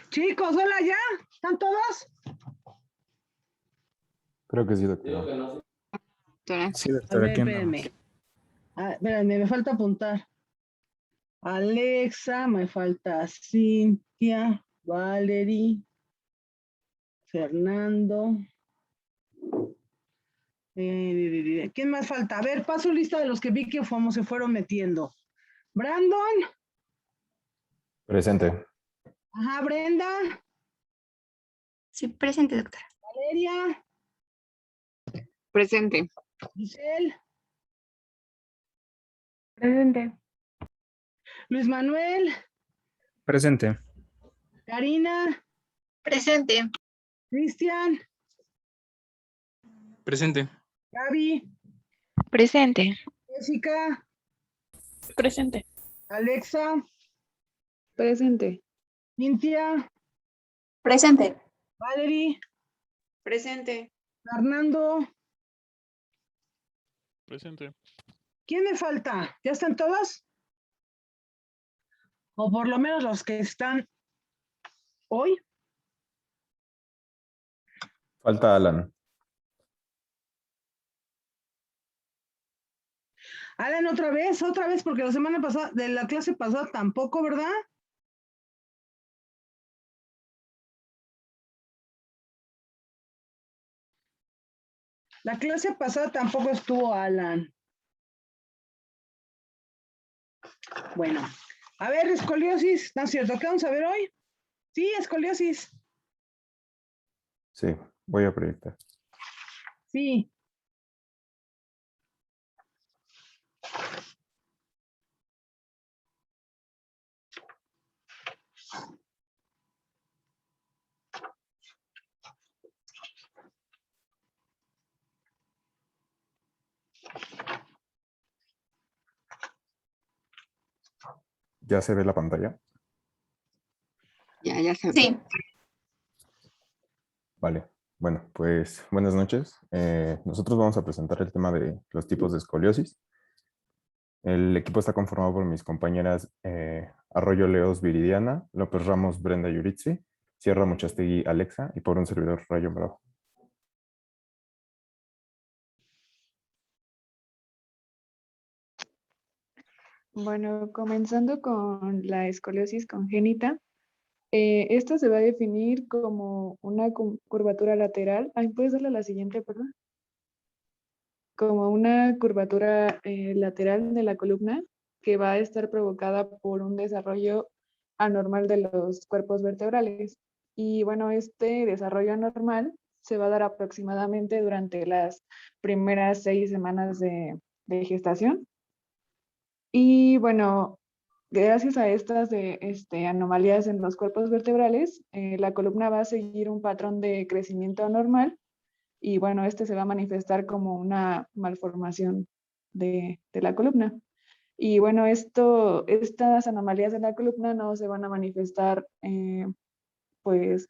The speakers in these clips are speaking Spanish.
Chicos, hola ya. ¿Están todos? Creo que sí, doctora. Sí, A doctora, ver, aquí andamos. espérenme. Espérenme, me falta apuntar. Alexa, me falta Cintia, Valerie, Fernando. ¿Quién más falta? A ver, paso lista de los que vi que se fueron metiendo. Brandon. Presente. Ajá, Brenda. Sí, presente, doctora. Valeria. Presente. Giselle. Presente. Luis Manuel. Presente. Karina. Presente. Cristian. Presente. Gaby. Presente. Jessica. Presente. Alexa. Presente. Cintia. Presente. Valerie. Presente. Fernando. Presente. ¿Quién me falta? ¿Ya están todos? O por lo menos los que están hoy. Falta Alan. Alan, otra vez, porque la semana pasada, de la clase pasada tampoco, ¿verdad? La clase pasada tampoco estuvo Alan. Bueno, a ver, escoliosis, ¿no es cierto? ¿Qué vamos a ver hoy? Sí, escoliosis. Sí, voy a proyectar. Sí. ¿Ya se ve la pantalla? Ya se ve. Sí. Vale. Bueno, pues buenas noches. Nosotros vamos a presentar el tema de los tipos de escoliosis. El equipo está conformado por mis compañeras Arroyo Leos Viridiana, López Ramos Brenda Yuritsi, Sierra Muchastegui Alexa y por un servidor Rayo Bravo. Bueno, comenzando con la escoliosis congénita, esta se va a definir como una curvatura lateral. Ay, ¿puedes darle a la siguiente, perdón? Como una curvatura lateral de la columna que va a estar provocada por un desarrollo anormal de los cuerpos vertebrales. Y bueno, este desarrollo anormal se va a dar aproximadamente durante las primeras 6 semanas de gestación. Y bueno, gracias a estas anomalías en los cuerpos vertebrales, la columna va a seguir un patrón de crecimiento anormal y bueno, este se va a manifestar como una malformación de la columna. Y bueno, estas anomalías de la columna no se van a manifestar pues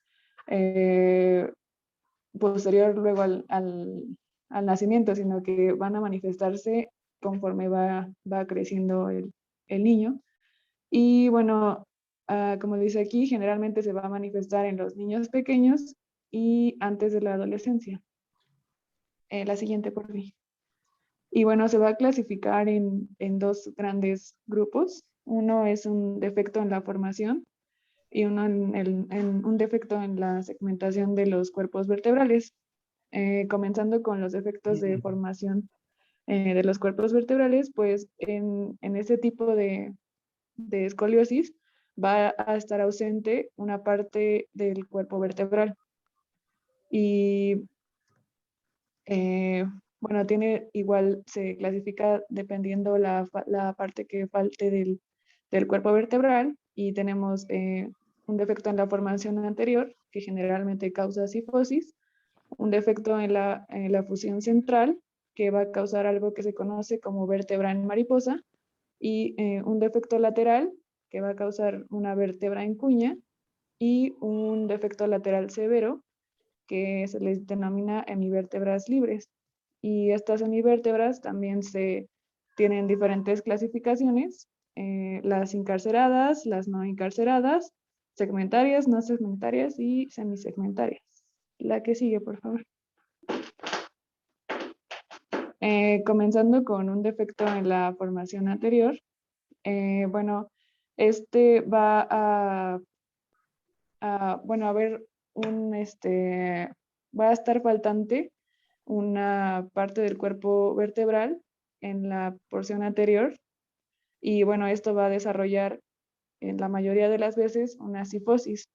posterior luego al nacimiento, sino que van a manifestarse conforme va creciendo el niño. Y bueno, como dice aquí, generalmente se va a manifestar en los niños pequeños y antes de la adolescencia. La siguiente, por fin. Y bueno, se va a clasificar en dos grandes grupos. Uno es un defecto en la formación y uno en un defecto en la segmentación de los cuerpos vertebrales. Comenzando con los defectos de formación de los cuerpos vertebrales, pues en este tipo de escoliosis va a estar ausente una parte del cuerpo vertebral. Y bueno, igual se clasifica dependiendo la parte que falte del cuerpo vertebral, y tenemos un defecto en la formación anterior que generalmente causa cifosis, un defecto en la fusión central que va a causar algo que se conoce como vértebra en mariposa, y un defecto lateral que va a causar una vértebra en cuña, y un defecto lateral severo que se les denomina hemivértebras libres. Y estas hemivértebras también tienen diferentes clasificaciones, las encarceradas, las no encarceradas, segmentarias, no segmentarias y semisegmentarias. La que sigue, por favor. Comenzando con un defecto en la formación anterior, bueno, este va bueno, a ver, va a estar faltante una parte del cuerpo vertebral en la porción anterior, y bueno, esto va a desarrollar en la mayoría de las veces una cifosis.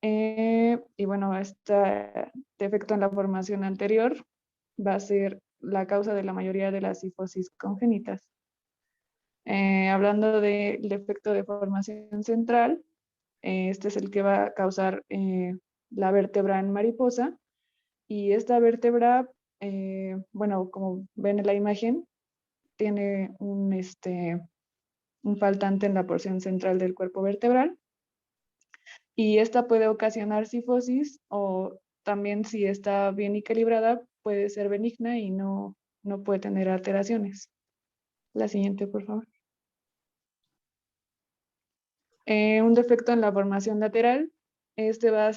Y bueno, este defecto en la formación anterior va a ser la causa de la mayoría de las cifosis congénitas. Hablando del defecto de formación central, este es el que va a causar la vértebra en mariposa, y esta vértebra, bueno, como ven en la imagen, tiene un faltante en la porción central del cuerpo vertebral, y esta puede ocasionar cifosis, o también, si está bien equilibrada, puede ser benigna y no puede tener alteraciones. La siguiente, por favor. Un defecto en la formación lateral, este va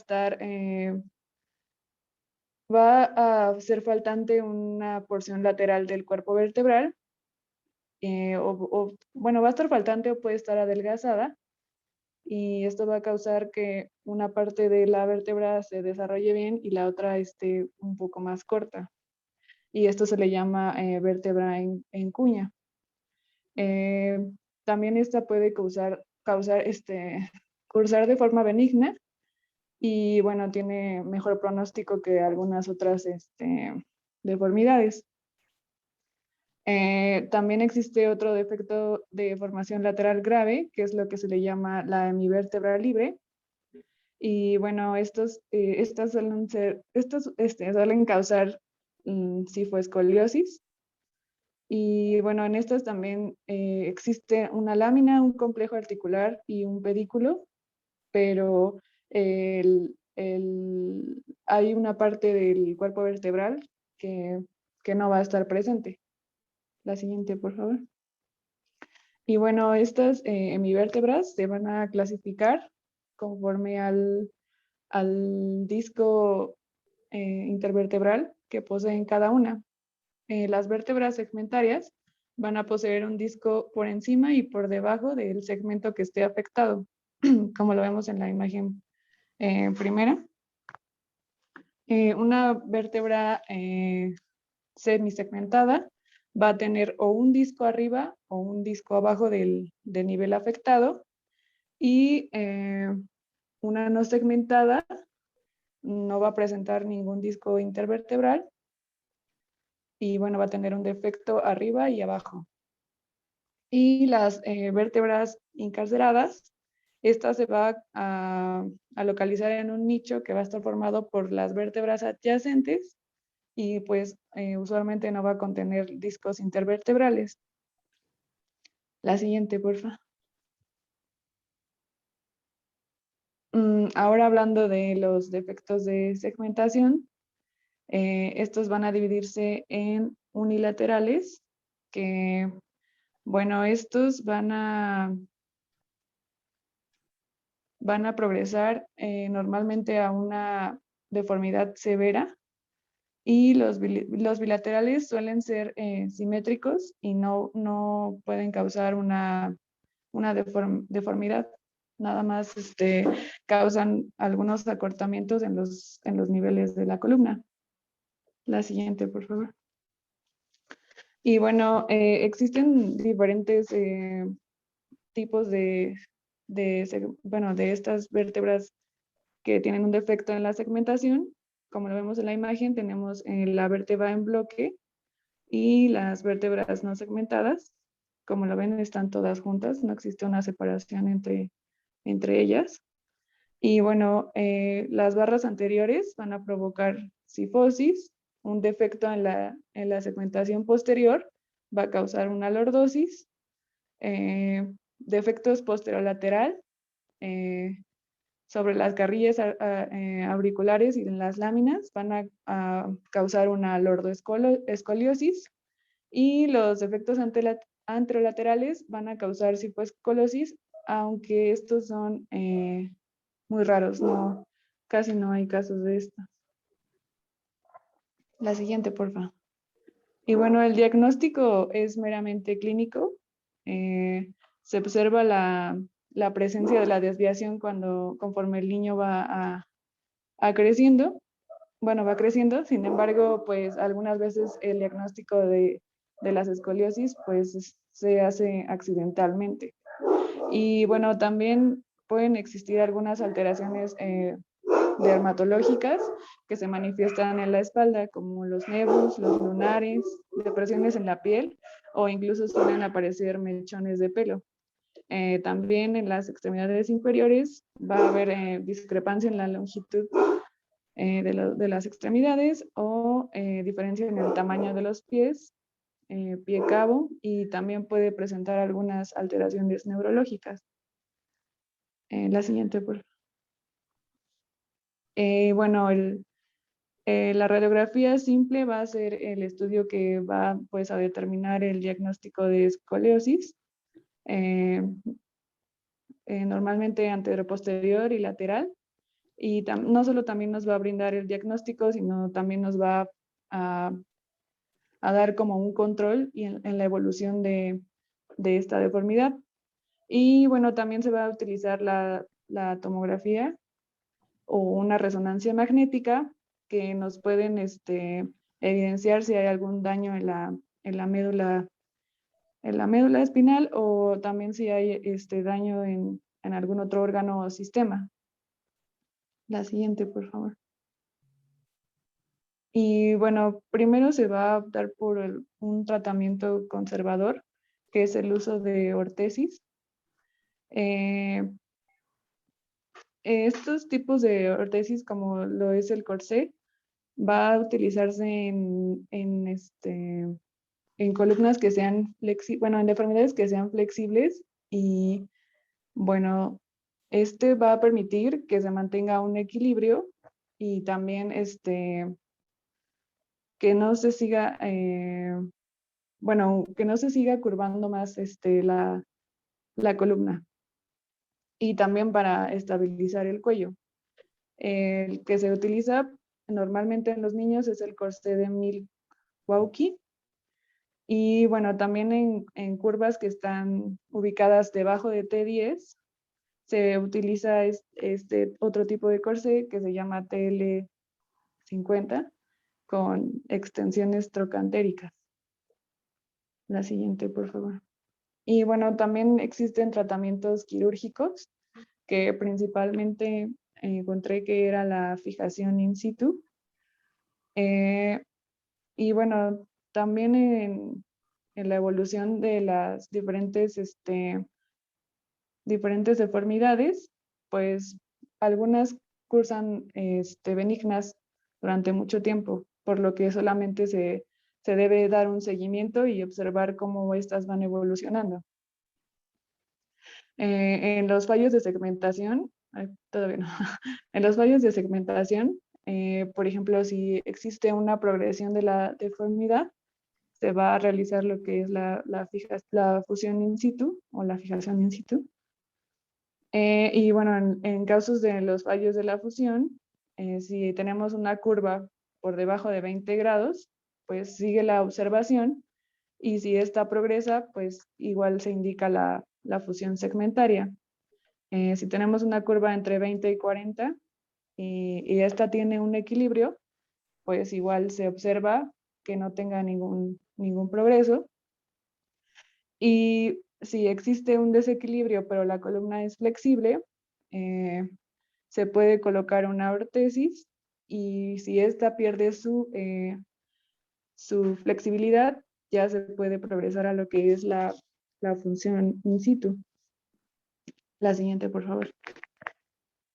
a ser faltante una porción lateral del cuerpo vertebral, bueno, va a estar faltante o puede estar adelgazada, y esto va a causar que una parte de la vértebra se desarrolle bien y la otra esté un poco más corta, y esto se le llama vértebra en cuña. También esta puede cursar de forma benigna, y bueno, tiene mejor pronóstico que algunas otras deformidades. También existe otro defecto de formación lateral grave, que es lo que se le llama la hemivértebra libre. Y bueno, estas suelen causar cifoescoliosis. Y bueno, en estas también existe una lámina, un complejo articular y un pedículo, pero hay una parte del cuerpo vertebral que no va a estar presente. La siguiente, por favor. Y bueno, estas hemivértebras se van a clasificar conforme al disco intervertebral que poseen cada una. Las vértebras segmentarias van a poseer un disco por encima y por debajo del segmento que esté afectado, como lo vemos en la imagen primera. Una vértebra semisegmentada va a tener o un disco arriba o un disco abajo del nivel afectado, y una no segmentada no va a presentar ningún disco intervertebral, y bueno, va a tener un defecto arriba y abajo. Y las vértebras encarceradas, esta se va a localizar en un nicho que va a estar formado por las vértebras adyacentes, y pues usualmente no va a contener discos intervertebrales. La siguiente, por favor. Ahora, hablando de los defectos de segmentación, estos van a dividirse en unilaterales, que bueno, estos van a van a progresar normalmente a una deformidad severa, y los bilaterales suelen ser simétricos y no pueden causar una deformidad. Nada más causan algunos acortamientos en los niveles de la columna. La siguiente, por favor. Y bueno, existen diferentes tipos de estas vértebras que tienen un defecto en la segmentación. Como lo vemos en la imagen, tenemos la vértebra en bloque y las vértebras no segmentadas. Como lo ven, están todas juntas, no existe una separación entre ellas. Y bueno, las barras anteriores van a provocar cifosis, un defecto en la segmentación posterior va a causar una lordosis, defectos posterolateral sobre las carrillas auriculares y en las láminas van a causar una lordoescoliosis, y los defectos anterolaterales van a causar cifoescolosis, aunque estos son muy raros, casi no hay casos de esto. La siguiente, por favor. Y bueno, el diagnóstico es meramente clínico. Se observa la presencia de la desviación conforme el niño va creciendo. Bueno, va creciendo, sin embargo, pues algunas veces el diagnóstico de las escoliosis pues se hace accidentalmente. Y bueno, también pueden existir algunas alteraciones dermatológicas que se manifiestan en la espalda, como los nevus, los lunares, depresiones en la piel, o incluso suelen aparecer mechones de pelo. También en las extremidades inferiores va a haber discrepancia en la longitud de las extremidades, o diferencia en el tamaño de los pies, pie cabo, y también puede presentar algunas alteraciones neurológicas. La siguiente, por favor. Bueno, la radiografía simple va a ser el estudio que va pues a determinar el diagnóstico de escoliosis, normalmente anteroposterior y lateral, y no solo también nos va a brindar el diagnóstico, sino también nos va a dar como un control en la evolución de esta deformidad. Y bueno, también se va a utilizar la tomografía o una resonancia magnética que nos pueden evidenciar si hay algún daño en la médula espinal, o también si hay daño en algún otro órgano o sistema. La siguiente, por favor. Y bueno, primero se va a optar por un tratamiento conservador, que es el uso de ortesis. Estos tipos de ortesis, como lo es el corsé, va a utilizarse en columnas que sean en deformidades que sean flexibles, y bueno, va a permitir que se mantenga un equilibrio, y también que no se siga, que no se siga curvando más la columna, y también para estabilizar el cuello. El que se utiliza normalmente en los niños es el corsé de Milwaukee, y bueno, también en curvas que están ubicadas debajo de T10 se utiliza este otro tipo de corsé que se llama TL50, con extensiones trocantéricas. La siguiente, por favor. Y bueno, también existen tratamientos quirúrgicos, que principalmente encontré que era la fijación in situ. Y bueno, también en la evolución de las diferentes deformidades, pues algunas cursan benignas durante mucho tiempo, por lo que solamente se debe dar un seguimiento y observar cómo estas van evolucionando. En los fallos de segmentación, todavía no, en los fallos de segmentación, por ejemplo, si existe una progresión de la deformidad, se va a realizar lo que es la fusión in situ o la fijación in situ. Y bueno, en casos de los fallos de la fusión, si tenemos una curva por debajo de 20 grados, pues sigue la observación, y si esta progresa, pues igual se indica la fusión segmentaria. Si tenemos una curva entre 20 y 40 y esta tiene un equilibrio, pues igual se observa que no tenga ningún progreso. Y si existe un desequilibrio, pero la columna es flexible, se puede colocar una órtesis, y si esta pierde su flexibilidad, ya se puede progresar a lo que es la función in situ. La siguiente, por favor.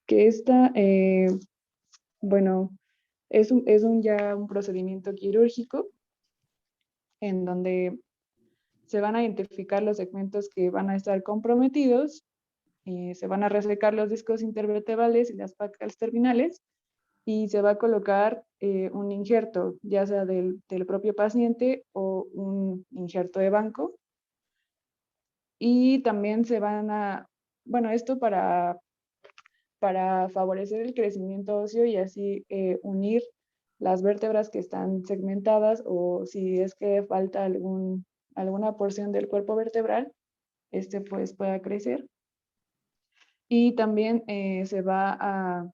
Que esta, bueno, es ya un procedimiento quirúrgico en donde se van a identificar los segmentos que van a estar comprometidos, se van a resecar los discos intervertebrales y las placas terminales, y se va a colocar un injerto, ya sea del propio paciente o un injerto de banco. Y también se van a, bueno, esto para favorecer el crecimiento óseo y así unir las vértebras que están segmentadas, o si es que falta alguna porción del cuerpo vertebral, pues pueda crecer. Y también se va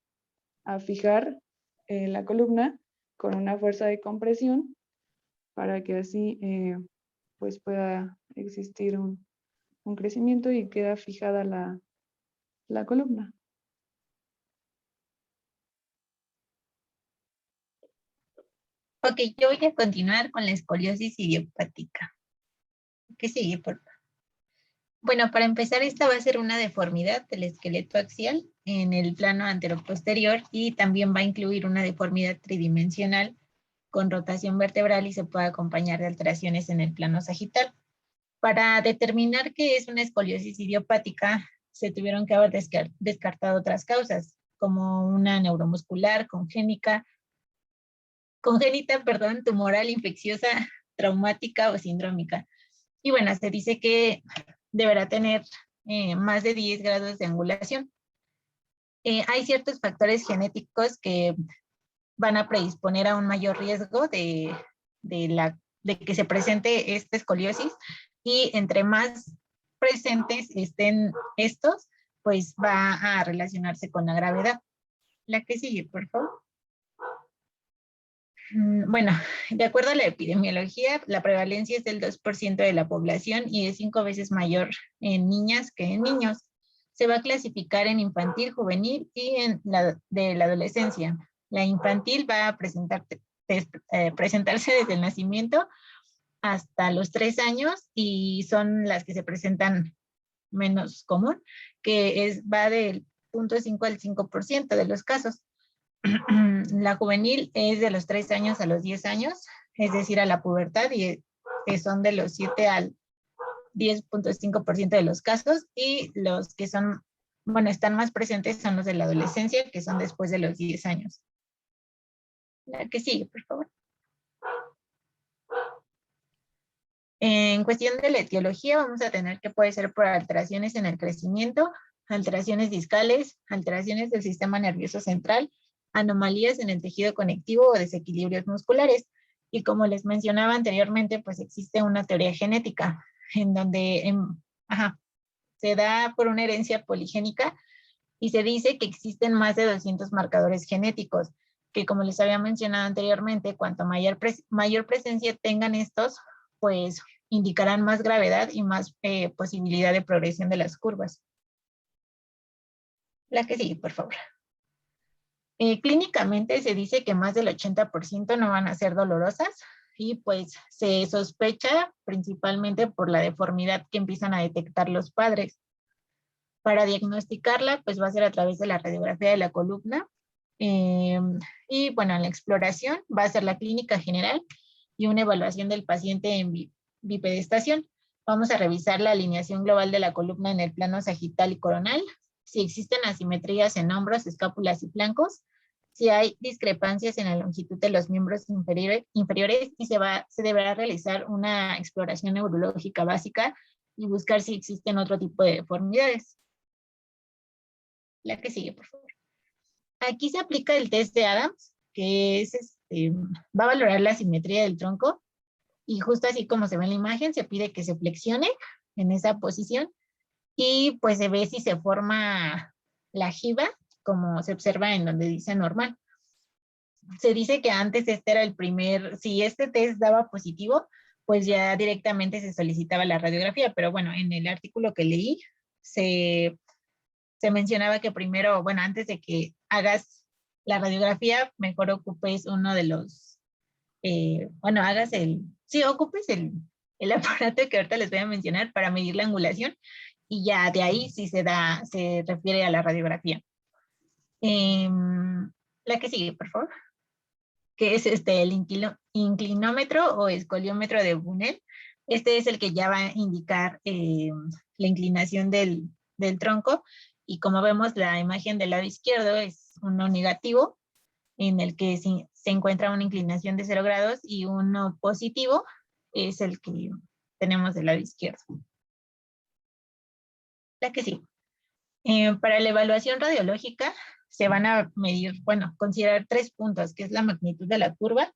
a fijar la columna con una fuerza de compresión para que así pues pueda existir un crecimiento y queda fijada la columna. Ok, yo voy a continuar con la escoliosis idiopática. ¿Qué sigue, por favor? Bueno, para empezar, esta va a ser una deformidad del esqueleto axial en el plano anteroposterior, y también va a incluir una deformidad tridimensional con rotación vertebral y se puede acompañar de alteraciones en el plano sagital. Para determinar qué es una escoliosis idiopática, se tuvieron que haber descartado otras causas, como una neuromuscular, congénita, tumoral, infecciosa, traumática o sindrómica. Y bueno, se dice que deberá tener más de 10 grados de angulación. Hay ciertos factores genéticos que van a predisponer a un mayor riesgo de que se presente esta escoliosis, y entre más presentes estén estos, pues va a relacionarse con la gravedad. La que sigue, por favor. Bueno, de acuerdo a la epidemiología, la prevalencia es del 2% de la población y es 5 veces mayor en niñas que en niños. Se va a clasificar en infantil, juvenil y en de la adolescencia. La infantil va a presentarse desde el nacimiento hasta los 3 años, y son las que se presentan menos común, que va del 0.5 al 5% de los casos. La juvenil es de los 3 años a los 10 años, es decir, a la pubertad, y que son de los 7 al 10.5% de los casos, y los que son, bueno, están más presentes son los de la adolescencia, que son después de los 10 años. La que sigue, por favor. En cuestión de la etiología, vamos a tener que puede ser por alteraciones en el crecimiento, alteraciones discales, alteraciones del sistema nervioso central, anomalías en el tejido conectivo o desequilibrios musculares. Y como les mencionaba anteriormente, pues existe una teoría genética en donde se da por una herencia poligénica, y se dice que existen más de 200 marcadores genéticos, que como les había mencionado anteriormente, cuanto mayor presencia tengan estos, pues indicarán más gravedad y más posibilidad de progresión de las curvas. La que sigue, por favor. Clínicamente se dice que más del 80% no van a ser dolorosas, y pues se sospecha principalmente por la deformidad que empiezan a detectar los padres. Para diagnosticarla, pues va a ser a través de la radiografía de la columna, y bueno, en la exploración va a ser la clínica general y una evaluación del paciente en bipedestación. Vamos a revisar la alineación global de la columna en el plano sagital y coronal, si existen asimetrías en hombros, escápulas y flancos, si hay discrepancias en la longitud de los miembros inferiores, y se deberá realizar una exploración neurológica básica y buscar si existen otro tipo de deformidades. La que sigue, por favor. Aquí se aplica el test de Adams, que es va a valorar la simetría del tronco y justo así como se ve en la imagen, se pide que se flexione en esa posición y pues se ve si se forma la jiba, como se observa en donde dice normal. Se dice que antes este era el primer, si este test daba positivo, pues ya directamente se solicitaba la radiografía, pero bueno, en el artículo que leí se mencionaba que primero, bueno, antes de que hagas la radiografía, mejor ocupes uno de los, bueno, ocupes el aparato que ahorita les voy a mencionar para medir la angulación y ya de ahí sí se refiere a la radiografía. La que sigue, por favor, que es el inclinómetro o escoliómetro de Bunel. Este es el que ya va a indicar la inclinación del tronco. Y como vemos, la imagen del lado izquierdo es uno negativo, en el que se encuentra una inclinación de 0 grados, y uno positivo es el que tenemos del lado izquierdo. La que sí. Para la evaluación radiológica se van a medir, bueno, considerar 3 puntos, que es la magnitud de la curva,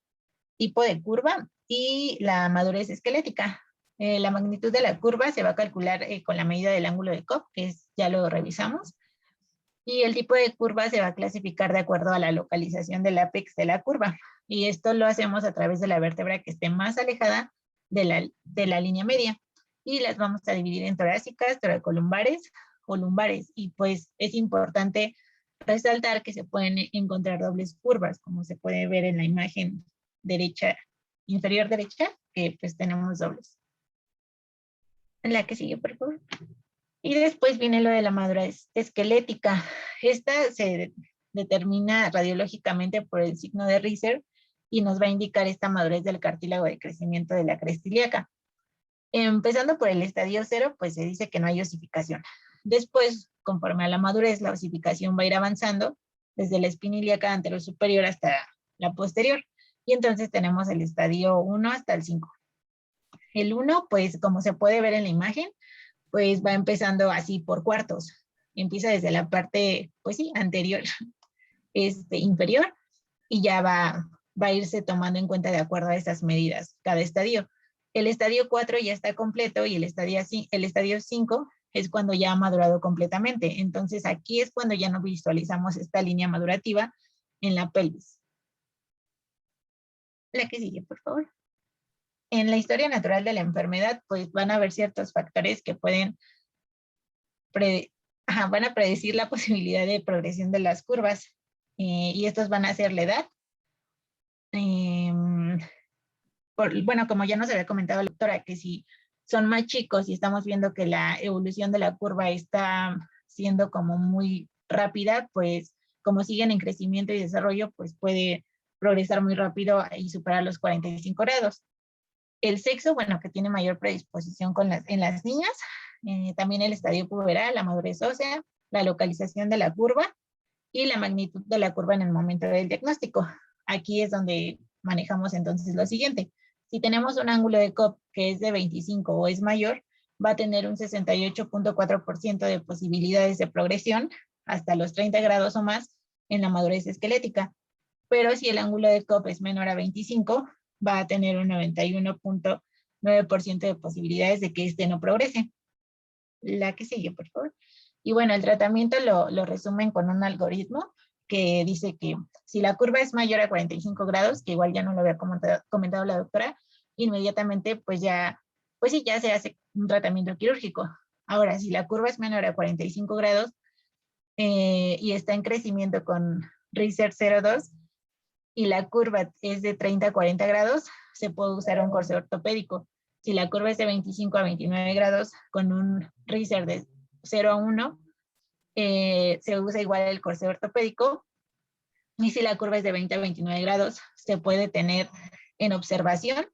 tipo de curva y la madurez esquelética. La magnitud de la curva se va a calcular con la medida del ángulo de Cobb, que ya lo revisamos, y el tipo de curva se va a clasificar de acuerdo a la localización del ápex de la curva, y esto lo hacemos a través de la vértebra que esté más alejada de la línea media, y las vamos a dividir en torácicas, toracolumbares o lumbares, y pues es importante resaltar que se pueden encontrar dobles curvas, como se puede ver en la imagen inferior derecha, que pues tenemos dobles. La que sigue, por favor. Y después viene lo de la madurez esquelética. Esta se determina radiológicamente por el signo de Reiser y nos va a indicar esta madurez del cartílago de crecimiento de la cresta ilíaca. Empezando por el estadio 0, pues se dice que no hay osificación. Después, conforme a la madurez, la osificación va a ir avanzando desde la espina ilíaca anterior superior hasta la posterior. Y entonces tenemos el estadio 1 hasta el 5. El 1, pues como se puede ver en la imagen, pues va empezando así por cuartos. Empieza desde la parte, pues sí, anterior, inferior, y ya va a irse tomando en cuenta de acuerdo a estas medidas cada estadio. El estadio 4 ya está completo y el estadio 5 es cuando ya ha madurado completamente. Entonces aquí es cuando ya no visualizamos esta línea madurativa en la pelvis. La que sigue, por favor. En la historia natural de la enfermedad, pues van a haber ciertos factores que van a predecir la posibilidad de progresión de las curvas. Y estos van a ser la edad. Bueno, como ya nos había comentado la doctora, que si son más chicos y estamos viendo que la evolución de la curva está siendo como muy rápida, pues como siguen en crecimiento y desarrollo, pues puede progresar muy rápido y superar los 45 grados. El sexo, bueno, que tiene mayor predisposición en las niñas, también el estadio puberal, la madurez ósea, la localización de la curva y la magnitud de la curva en el momento del diagnóstico. Aquí es donde manejamos entonces lo siguiente. Si tenemos un ángulo de Cobb que es de 25 o es mayor, va a tener un 68.4% de posibilidades de progresión hasta los 30 grados o más en la madurez esquelética. Pero si el ángulo de Cobb es menor a 25, va a tener un 91.9% de posibilidades de que este no progrese. La que sigue, por favor. Y bueno, el tratamiento lo resumen con un algoritmo que dice que si la curva es mayor a 45 grados, que igual ya no lo había comentado la doctora, inmediatamente pues sí, ya se hace un tratamiento quirúrgico. Ahora, si la curva es menor a 45 grados y está en crecimiento con Reiser 0.2 y la curva es de 30 a 40 grados, se puede usar un corsé ortopédico. Si la curva es de 25 a 29 grados con un Reiser de 0 a 1, se usa igual el corsé ortopédico, y si la curva es de 20 a 29 grados, se puede tener en observación,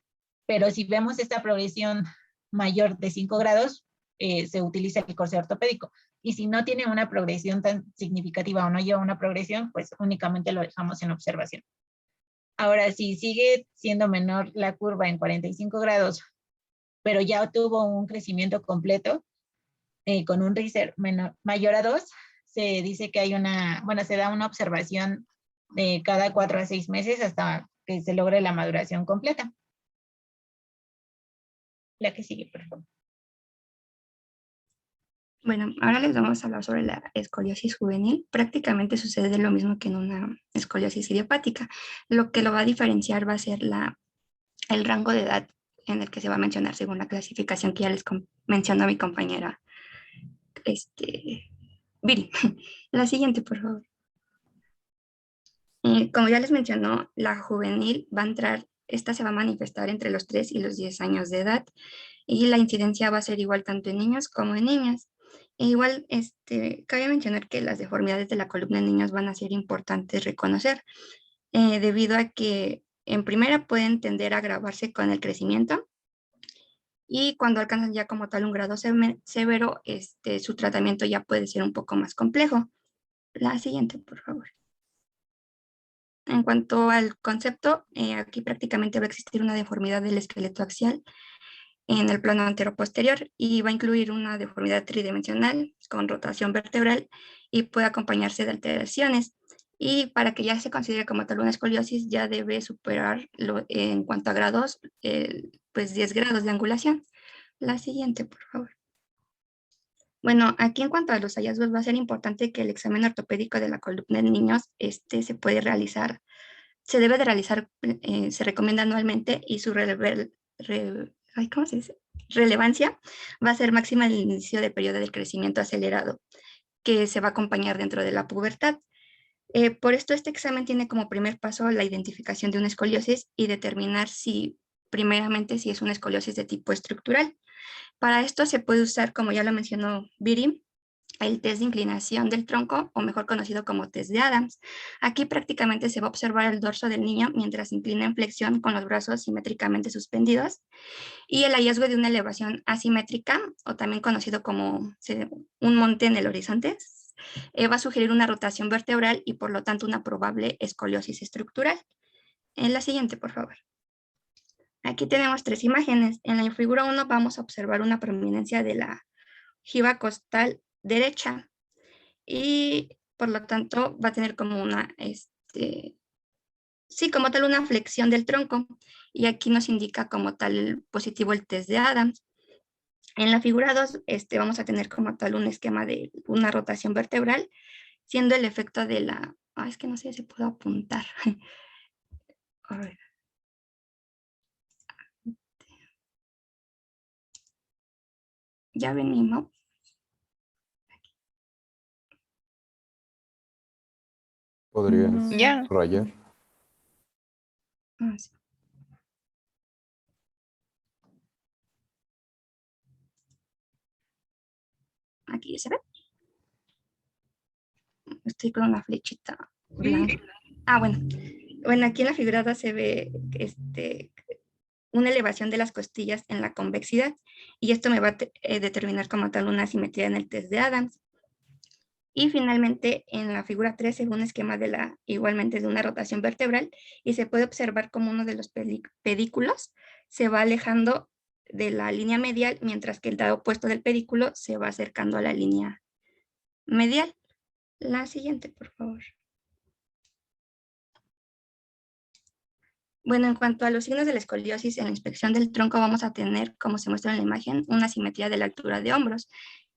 pero si vemos esta progresión mayor de 5 grados, se utiliza el corsé ortopédico, y si no tiene una progresión tan significativa o no lleva una progresión, pues únicamente lo dejamos en observación. Ahora, si sigue siendo menor la curva en 45 grados, pero ya tuvo un crecimiento completo, con un Reiser mayor a 2, se dice que hay se da una observación de cada 4 a 6 meses hasta que se logre la maduración completa. La que sigue, por favor. Bueno, ahora les vamos a hablar sobre la escoliosis juvenil. Prácticamente sucede lo mismo que en una escoliosis idiopática. Lo que lo va a diferenciar va a ser el rango de edad en el que se va a mencionar según la clasificación que ya les mencionó mi compañera Viri. La siguiente, por favor. Como ya les mencionó, la juvenil va a entrar, esta se va a manifestar entre los 3 y los 10 años de edad y la incidencia va a ser igual tanto en niños como en niñas. E igual, cabe mencionar que las deformidades de la columna en niños van a ser importantes reconocer, debido a que en primera pueden tender a agravarse con el crecimiento y cuando alcanzan ya como tal un grado severo, su tratamiento ya puede ser un poco más complejo. La siguiente, por favor. En cuanto al concepto, aquí prácticamente va a existir una deformidad del esqueleto axial en el plano anteroposterior y va a incluir una deformidad tridimensional con rotación vertebral y puede acompañarse de alteraciones. Y para que ya se considere como tal una escoliosis, ya debe superar en cuanto a grados, pues 10 grados de angulación. La siguiente, por favor. Bueno, aquí en cuanto a los hallazgos va a ser importante que el examen ortopédico de la columna en niños se puede realizar, se debe de realizar, se recomienda anualmente y su ¿cómo se dice? Relevancia va a ser máxima al inicio del periodo del crecimiento acelerado, que se va a acompañar dentro de la pubertad. Por esto, este examen tiene como primer paso la identificación de una escoliosis y determinar primeramente, si es una escoliosis de tipo estructural. Para esto se puede usar, como ya lo mencionó Viri, el test de inclinación del tronco, o mejor conocido como test de Adams. Aquí prácticamente se va a observar el dorso del niño mientras inclina en flexión con los brazos simétricamente suspendidos y el hallazgo de una elevación asimétrica, o también conocido como un monte en el horizonte, va a sugerir una rotación vertebral y por lo tanto una probable escoliosis estructural. En la siguiente, por favor. Aquí tenemos 3 imágenes. En la figura 1 vamos a observar una prominencia de la ojiva costal derecha y por lo tanto va a tener como como tal una flexión del tronco y aquí nos indica como tal positivo el test de Adams. En la figura 2 vamos a tener como tal un esquema de una rotación vertebral, siendo el efecto de la... es que no sé si puedo apuntar. A ver. Ya venimos. ¿Podrías Ya. rayar? Sí. Aquí se ve. Estoy con una flechita blanca. Bueno, aquí en la figura 2 se ve una elevación de las costillas en la convexidad y esto me va a determinar como tal una asimetría en el test de Adams. Y finalmente en la figura 3 se ve un esquema igualmente de una rotación vertebral y se puede observar como uno de los pedículos se va alejando de la línea medial mientras que el lado opuesto del pedículo se va acercando a la línea medial. La siguiente, por favor. Bueno, en cuanto a los signos de la escoliosis, en la inspección del tronco vamos a tener, como se muestra en la imagen, una simetría de la altura de hombros.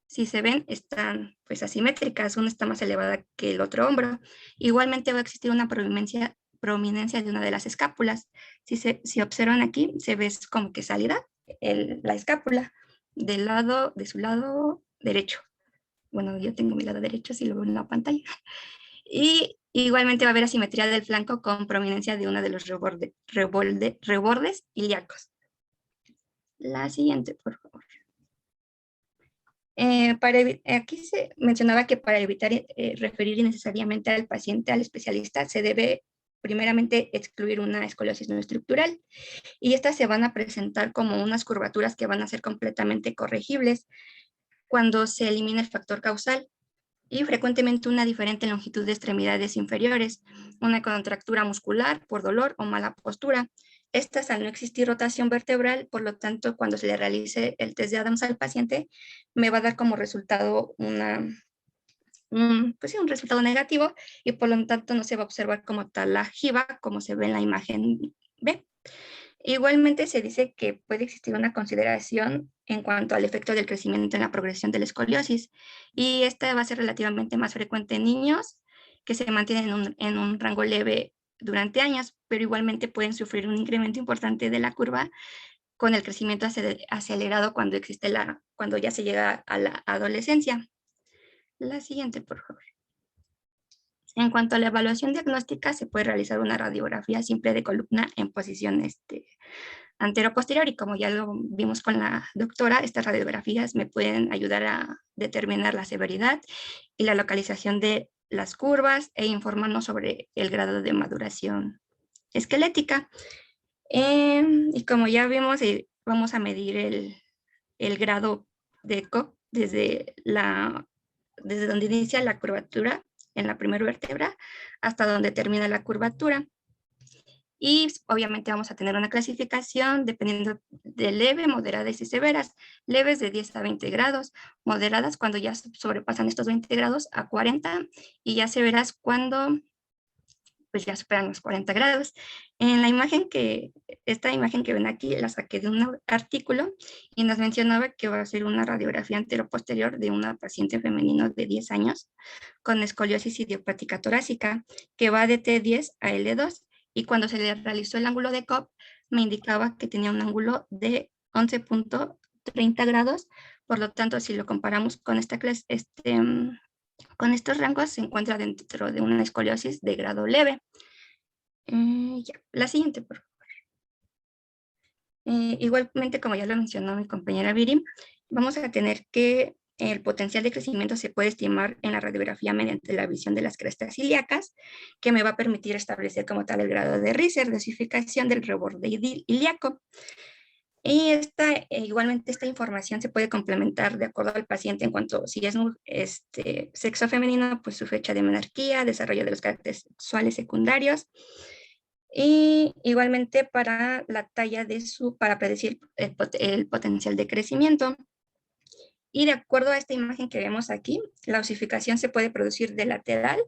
Si se ven, están pues asimétricas, una está más elevada que el otro hombro. Igualmente va a existir una prominencia de una de las escápulas. Si observan aquí, se ve como que salida la escápula de su lado derecho. Bueno, yo tengo mi lado derecho, si lo veo en la pantalla. Y igualmente va a haber asimetría del flanco con prominencia de uno de los rebordes ilíacos. La siguiente, por favor. Aquí se mencionaba que para evitar referir innecesariamente al paciente al especialista se debe primeramente excluir una escoliosis no estructural y estas se van a presentar como unas curvaturas que van a ser completamente corregibles cuando se elimina el factor causal y frecuentemente una diferente longitud de extremidades inferiores, una contractura muscular por dolor o mala postura. Estas, al no existir rotación vertebral, por lo tanto, cuando se le realice el test de Adams al paciente, me va a dar como resultado pues sí, un resultado negativo y por lo tanto no se va a observar como tal la jiba como se ve en la imagen B. Igualmente se dice que puede existir una consideración en cuanto al efecto del crecimiento en la progresión de la escoliosis y esta va a ser relativamente más frecuente en niños que se mantienen en un rango leve durante años, pero igualmente pueden sufrir un incremento importante de la curva con el crecimiento acelerado cuando ya se llega a la adolescencia. La siguiente, por favor. En cuanto a la evaluación diagnóstica, se puede realizar una radiografía simple de columna en posición antero-posterior y como ya lo vimos con la doctora, estas radiografías me pueden ayudar a determinar la severidad y la localización de las curvas e informarnos sobre el grado de maduración esquelética. Y como ya vimos, vamos a medir el grado de Koch desde donde inicia la curvatura en la primera vértebra hasta donde termina la curvatura. Y obviamente vamos a tener una clasificación dependiendo de leve, moderadas y severas. Leves de 10 a 20 grados, moderadas cuando ya sobrepasan estos 20 grados a 40 y ya severas cuando pues ya superan los 40 grados. En esta imagen que ven aquí la saqué de un artículo y nos mencionaba que va a ser una radiografía anteroposterior de una paciente femenina de 10 años con escoliosis idiopática torácica que va de T10 a L2 y cuando se le realizó el ángulo de Koch me indicaba que tenía un ángulo de 11.30 grados, por lo tanto si lo comparamos con con estos rangos se encuentra dentro de una escoliosis de grado leve. La siguiente, por favor. Igualmente, como ya lo mencionó mi compañera Viri, vamos a tener que el potencial de crecimiento se puede estimar en la radiografía mediante la visión de las crestas ilíacas, que me va a permitir establecer como tal el grado de Risser, dosificación del reborde ilíaco. Y igualmente esta información se puede complementar de acuerdo al paciente en cuanto si es sexo femenino, pues su fecha de menarquía, desarrollo de los caracteres sexuales secundarios. Y igualmente para la talla para predecir el potencial de crecimiento. Y de acuerdo a esta imagen que vemos aquí, la osificación se puede producir de lateral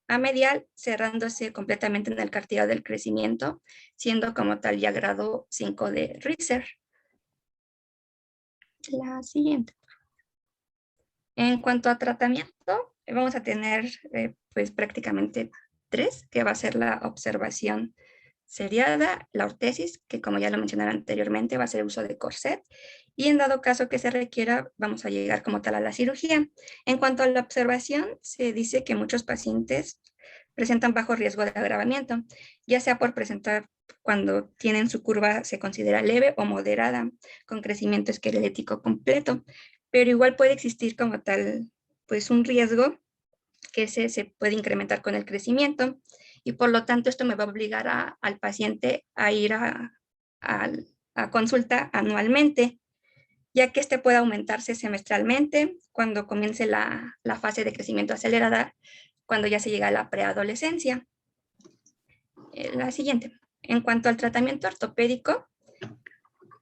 a medial, cerrándose completamente en el cartílago del crecimiento, siendo como tal ya grado 5 de Risser. La siguiente. En cuanto a tratamiento, vamos a tener pues prácticamente 3, que va a ser la observación seriada, la ortesis, que como ya lo mencioné anteriormente, va a ser el uso de corset, y en dado caso que se requiera, vamos a llegar como tal a la cirugía. En cuanto a la observación, se dice que muchos pacientes presentan bajo riesgo de agravamiento, ya sea por presentar cuando tienen su curva se considera leve o moderada, con crecimiento esquelético completo, pero igual puede existir como tal, pues un riesgo que se puede incrementar con el crecimiento y por lo tanto esto me va a obligar al paciente a ir a consulta anualmente, ya que puede aumentarse semestralmente cuando comience la fase de crecimiento acelerada, cuando ya se llega a la preadolescencia. La siguiente. En cuanto al tratamiento ortopédico,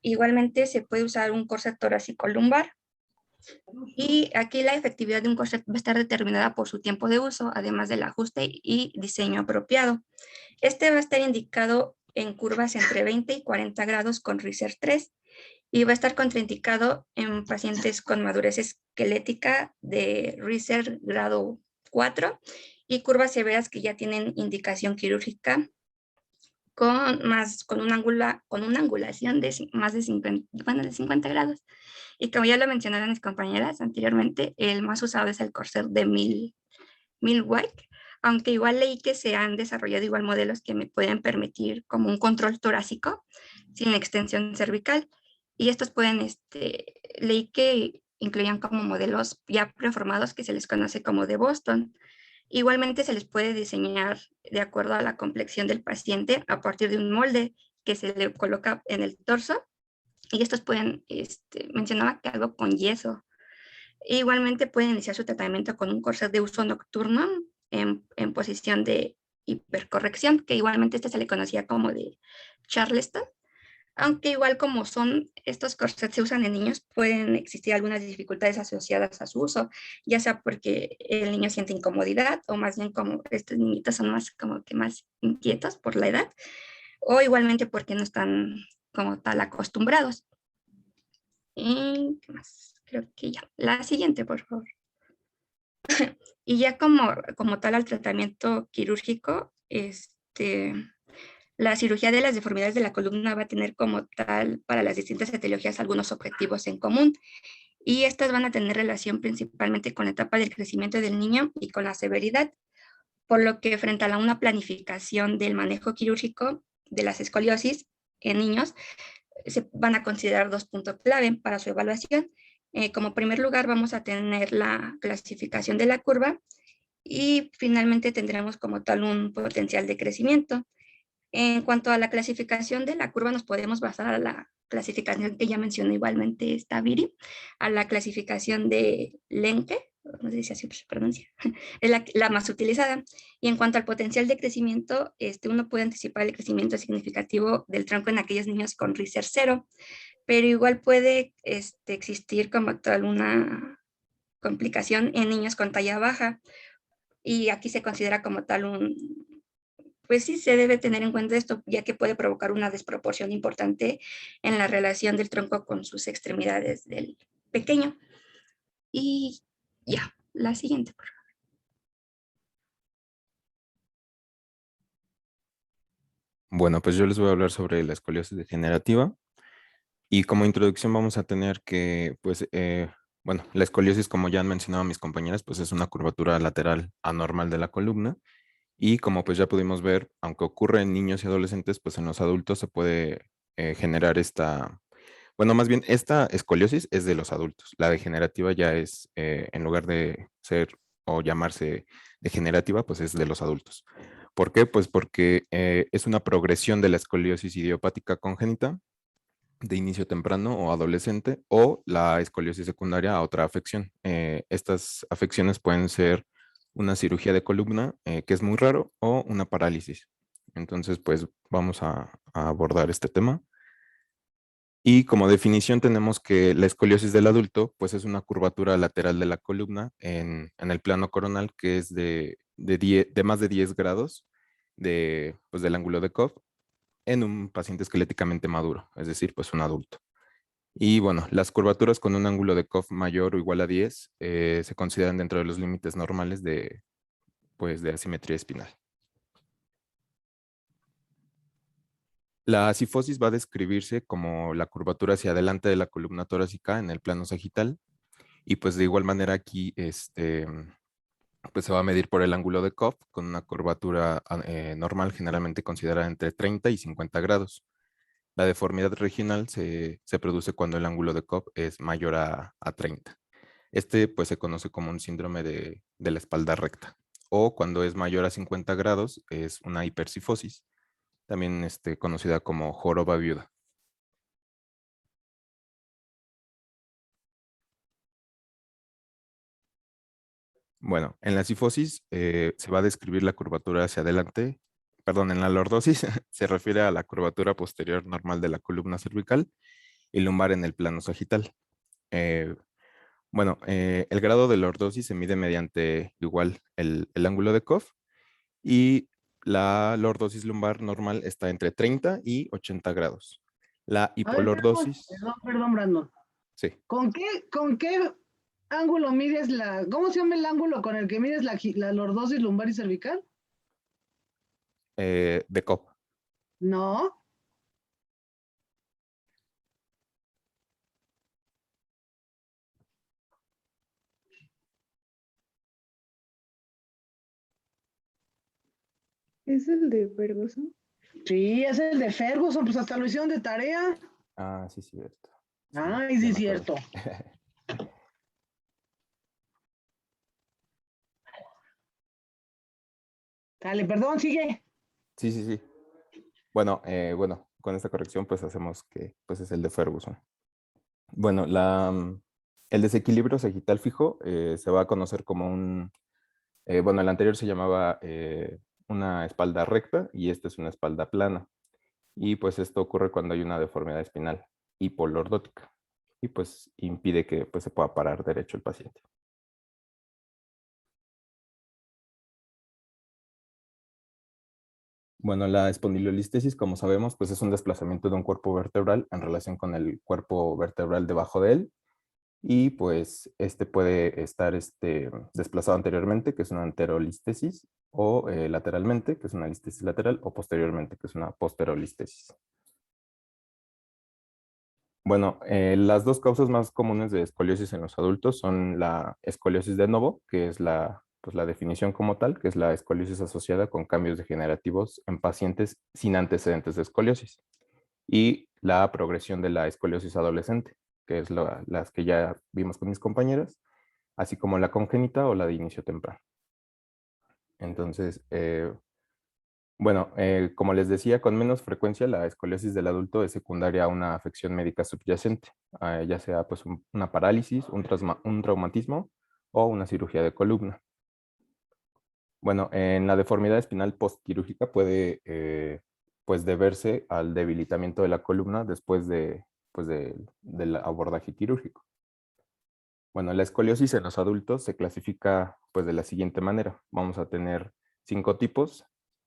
igualmente se puede usar un corset torácico lumbar. Y aquí la efectividad de un corset va a estar determinada por su tiempo de uso, además del ajuste y diseño apropiado. Va a estar indicado en curvas entre 20 y 40 grados con Risser 3 y va a estar contraindicado en pacientes con madurez esquelética de Risser grado 4 y curvas severas que ya tienen indicación quirúrgica con una angulación de más de 50 grados. Y como ya lo mencionaron mis compañeras anteriormente, el más usado es el corset de Milwaukee, aunque igual leí que se han desarrollado igual modelos que me pueden permitir como un control torácico sin extensión cervical. Y estos leí que incluían como modelos ya preformados que se les conoce como de Boston. Igualmente se les puede diseñar de acuerdo a la complexión del paciente a partir de un molde que se le coloca en el torso. Y estos pueden, mencionaba que algo con yeso. Igualmente pueden iniciar su tratamiento con un corset de uso nocturno en posición de hipercorrección, que igualmente se le conocía como de Charleston. Aunque igual como son estos corsets se usan en niños, pueden existir algunas dificultades asociadas a su uso, ya sea porque el niño siente incomodidad o más bien como estos niñitos son más como que más inquietos por la edad o igualmente porque no están como tal acostumbrados. ¿Y qué más? Creo que ya. La siguiente, por favor. Y ya como tal al tratamiento quirúrgico, la cirugía de las deformidades de la columna va a tener como tal para las distintas etiologías algunos objetivos en común y estas van a tener relación principalmente con la etapa del crecimiento del niño y con la severidad, por lo que frente a una planificación del manejo quirúrgico de las escoliosis en niños, se van a considerar 2 puntos clave para su evaluación. Como primer lugar vamos a tener la clasificación de la curva y finalmente tendremos como tal un potencial de crecimiento. En cuanto a la clasificación de la curva, nos podemos basar a la clasificación que ya mencionó igualmente esta Viri, a la clasificación de Lenke, no sé si así se pronuncia, es la más utilizada. Y en cuanto al potencial de crecimiento, uno puede anticipar el crecimiento significativo del tronco en aquellos niños con RISER 0, pero igual puede existir como tal una complicación en niños con talla baja, y aquí se considera como tal pues sí se debe tener en cuenta esto, ya que puede provocar una desproporción importante en la relación del tronco con sus extremidades del pequeño. Y ya, la siguiente, por favor. Bueno, pues yo les voy a hablar sobre la escoliosis degenerativa y como introducción vamos a tener que, pues, bueno, la escoliosis, como ya han mencionado mis compañeras, pues es una curvatura lateral anormal de la columna y como pues ya pudimos ver, aunque ocurre en niños y adolescentes, pues en los adultos se puede generar esta, bueno, más bien esta escoliosis es de los adultos, la degenerativa ya es, en lugar de ser o llamarse degenerativa, pues es de los adultos. ¿Por qué? Pues porque es una progresión de la escoliosis idiopática congénita de inicio temprano o adolescente o la escoliosis secundaria a otra afección. Estas afecciones pueden ser una cirugía de columna, que es muy raro, o una parálisis. Entonces, pues vamos a abordar este tema. Y como definición tenemos que la escoliosis del adulto, pues es una curvatura lateral de la columna en el plano coronal que es de más de 10 grados pues, del ángulo de Cobb en un paciente esqueléticamente maduro, es decir, pues un adulto. Y bueno, las curvaturas con un ángulo de Cobb mayor o igual a 10 se consideran dentro de los límites normales pues, de asimetría espinal. La cifosis va a describirse como la curvatura hacia adelante de la columna torácica en el plano sagital y pues de igual manera aquí pues se va a medir por el ángulo de Cobb con una curvatura normal generalmente considerada entre 30 y 50 grados. La deformidad regional se produce cuando el ángulo de Cobb es mayor a 30. Pues se conoce como un síndrome de la espalda recta o cuando es mayor a 50 grados es una hipercifosis, también conocida como joroba viuda. Bueno, en la cifosis se va a describir la curvatura hacia adelante, perdón, en la lordosis se refiere a la curvatura posterior normal de la columna cervical y lumbar en el plano sagital. Bueno, el grado de lordosis se mide mediante igual el ángulo de Cobb y la lordosis lumbar normal está entre 30 y 80 grados. La A ver, hipolordosis, perdón, Brandon. sí, ¿Con qué ángulo mides cómo se llama el ángulo con el que mides la lordosis lumbar y cervical? de Cobb. No. ¿Es el de Ferguson? Sí, es el de Ferguson, pues hasta lo hicieron de tarea. Ah, sí, cierto. Ay, sí, es cierto. Dale, perdón, sigue. Sí, sí, sí. Bueno, con esta corrección pues hacemos que pues es el de Ferguson. Bueno, el desequilibrio sagital fijo se va a conocer como bueno, el anterior se llamaba una espalda recta y esta es una espalda plana. Y pues esto ocurre cuando hay una deformidad espinal hipolordótica y pues impide que pues, se pueda parar derecho el paciente. Bueno, la espondilolistesis, como sabemos, pues es un desplazamiento de un cuerpo vertebral en relación con el cuerpo vertebral debajo de él. Y pues este puede estar desplazado anteriormente, que es una anterolistesis, o lateralmente, que es una listesis lateral, o posteriormente, que es una posterolistesis. Bueno, las dos causas más comunes de escoliosis en los adultos son la escoliosis de novo, que es pues la definición como tal, que es la escoliosis asociada con cambios degenerativos en pacientes sin antecedentes de escoliosis, y la progresión de la escoliosis adolescente, que es las que ya vimos con mis compañeras, así como la congénita o la de inicio temprano. Entonces, bueno, como les decía, con menos frecuencia la escoliosis del adulto es secundaria a una afección médica subyacente, ya sea pues una parálisis, un traumatismo o una cirugía de columna. Bueno, en la deformidad espinal postquirúrgica puede pues deberse al debilitamiento de la columna después del abordaje quirúrgico. Bueno, la escoliosis en los adultos se clasifica pues de la siguiente manera. Vamos a tener 5 tipos,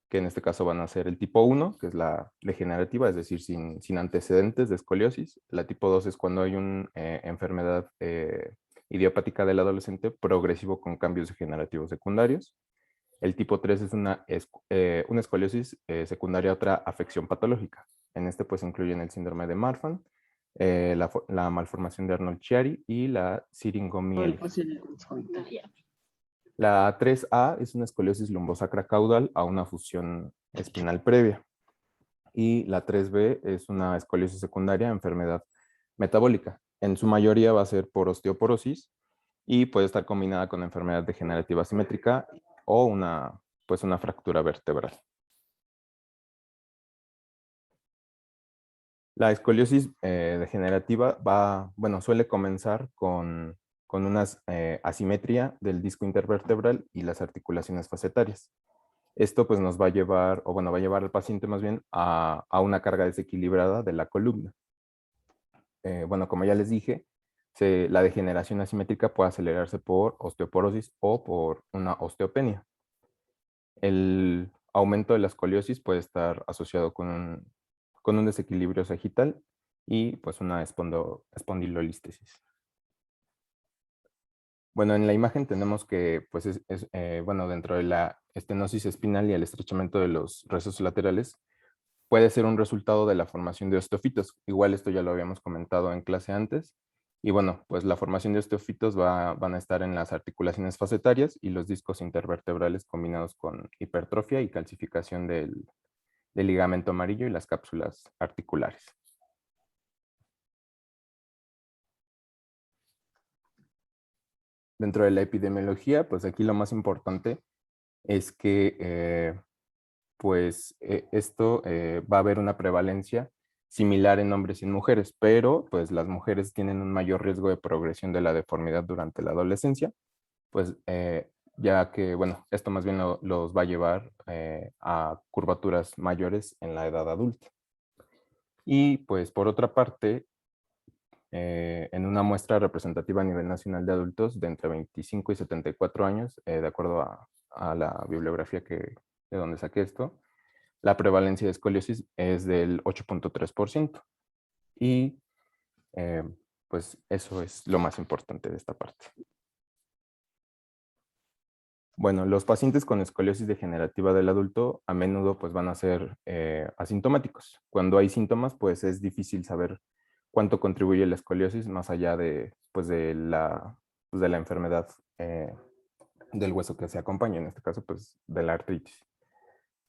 que en este caso van a ser el tipo 1, que es la degenerativa, es decir, sin antecedentes de escoliosis. La tipo 2 es cuando hay una enfermedad idiopática del adolescente progresivo con cambios degenerativos secundarios. El tipo 3 es una escoliosis secundaria a otra afección patológica. En este pues incluyen el síndrome de Marfan, la malformación de Arnold-Chiari y la siringomielia. La 3A es una escoliosis lumbosacra caudal a una fusión espinal previa. Y la 3B es una escoliosis secundaria a enfermedad metabólica. En su mayoría va a ser por osteoporosis y puede estar combinada con enfermedad degenerativa asimétrica o una fractura vertebral. La escoliosis degenerativa suele comenzar con una asimetría del disco intervertebral y las articulaciones facetarias. Esto pues nos va a llevar, va a llevar al paciente más bien a una carga desequilibrada de la columna. Como ya les dije, la degeneración asimétrica puede acelerarse por osteoporosis o por una osteopenia. El aumento de la escoliosis puede estar asociado con un desequilibrio sagital y pues una espondilolistesis. Bueno, en la imagen tenemos que pues dentro de la estenosis espinal y el estrechamiento de los rezos laterales puede ser un resultado de la formación de osteofitos. Igual esto ya lo habíamos comentado en clase antes. Y bueno, pues la formación de osteofitos van a estar en las articulaciones facetarias y los discos intervertebrales combinados con hipertrofia y calcificación del ligamento amarillo y las cápsulas articulares. Dentro de la epidemiología, pues aquí lo más importante es que esto va a haber una prevalencia similar en hombres y en mujeres, pero pues las mujeres tienen un mayor riesgo de progresión de la deformidad durante la adolescencia, pues ya que, bueno, esto más bien los va a llevar a curvaturas mayores en la edad adulta. Y pues por otra parte, en una muestra representativa a nivel nacional de adultos de entre 25 y 74 años, de acuerdo a la bibliografía de donde saqué esto, la prevalencia de escoliosis es del 8.3%. Y pues eso es lo más importante de esta parte. Bueno, los pacientes con escoliosis degenerativa del adulto a menudo pues van a ser asintomáticos. Cuando hay síntomas pues es difícil saber cuánto contribuye la escoliosis más allá de la enfermedad del hueso que se acompaña, en este caso pues de la artritis.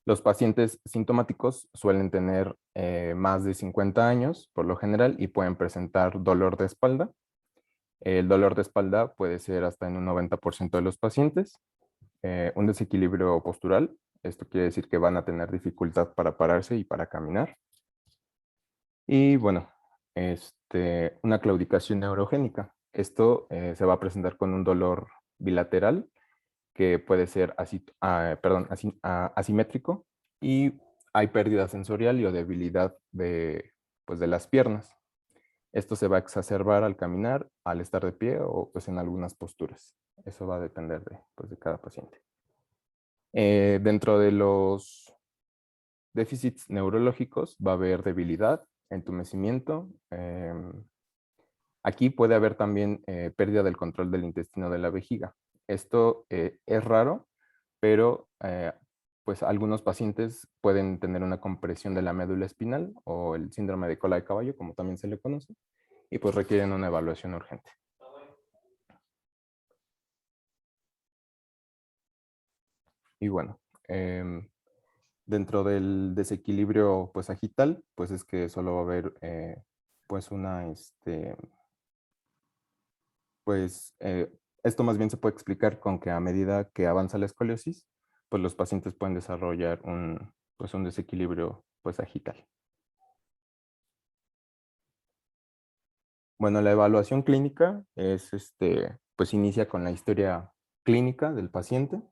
Los pacientes sintomáticos suelen tener más de 50 años por lo general y pueden presentar dolor de espalda. El dolor de espalda puede ser hasta en un 90% de los pacientes. Un desequilibrio postural, esto quiere decir que van a tener dificultad para pararse y para caminar. Y bueno, una claudicación neurogénica. Esto se va a presentar con un dolor bilateral que puede ser asimétrico y hay pérdida sensorial y o debilidad pues, de las piernas. Esto se va a exacerbar al caminar, al estar de pie o pues, en algunas posturas. Eso va a depender pues, de cada paciente. Dentro de los déficits neurológicos va a haber debilidad, entumecimiento. Aquí puede haber también pérdida del control del intestino de la vejiga. Esto es raro, pero pues algunos pacientes pueden tener una compresión de la médula espinal o el síndrome de cola de caballo, como también se le conoce, y pues requieren una evaluación urgente. Y bueno, dentro del desequilibrio pues agital, pues es que solo va a haber pues una, esto más bien se puede explicar con que a medida que avanza la escoliosis, pues los pacientes pueden desarrollar un desequilibrio pues agital. Bueno, la evaluación clínica es, pues inicia con la historia clínica del paciente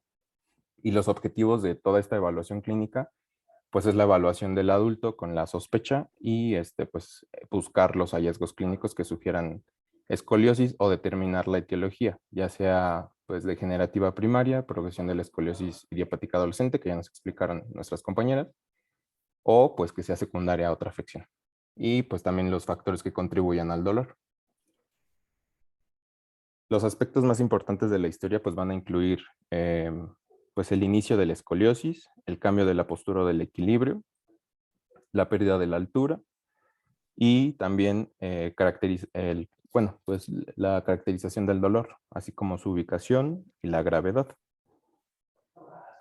y los objetivos de toda esta evaluación clínica, pues es la evaluación del adulto con la sospecha y pues buscar los hallazgos clínicos que sugieran escoliosis o determinar la etiología, ya sea pues degenerativa primaria, progresión de la escoliosis idiopática adolescente, que ya nos explicaron nuestras compañeras, o pues que sea secundaria a otra afección. Y pues también los factores que contribuyan al dolor. Los aspectos más importantes de la historia pues van a incluir pues el inicio de la escoliosis, el cambio de la postura o del equilibrio, la pérdida de la altura y también pues la caracterización del dolor, así como su ubicación y la gravedad.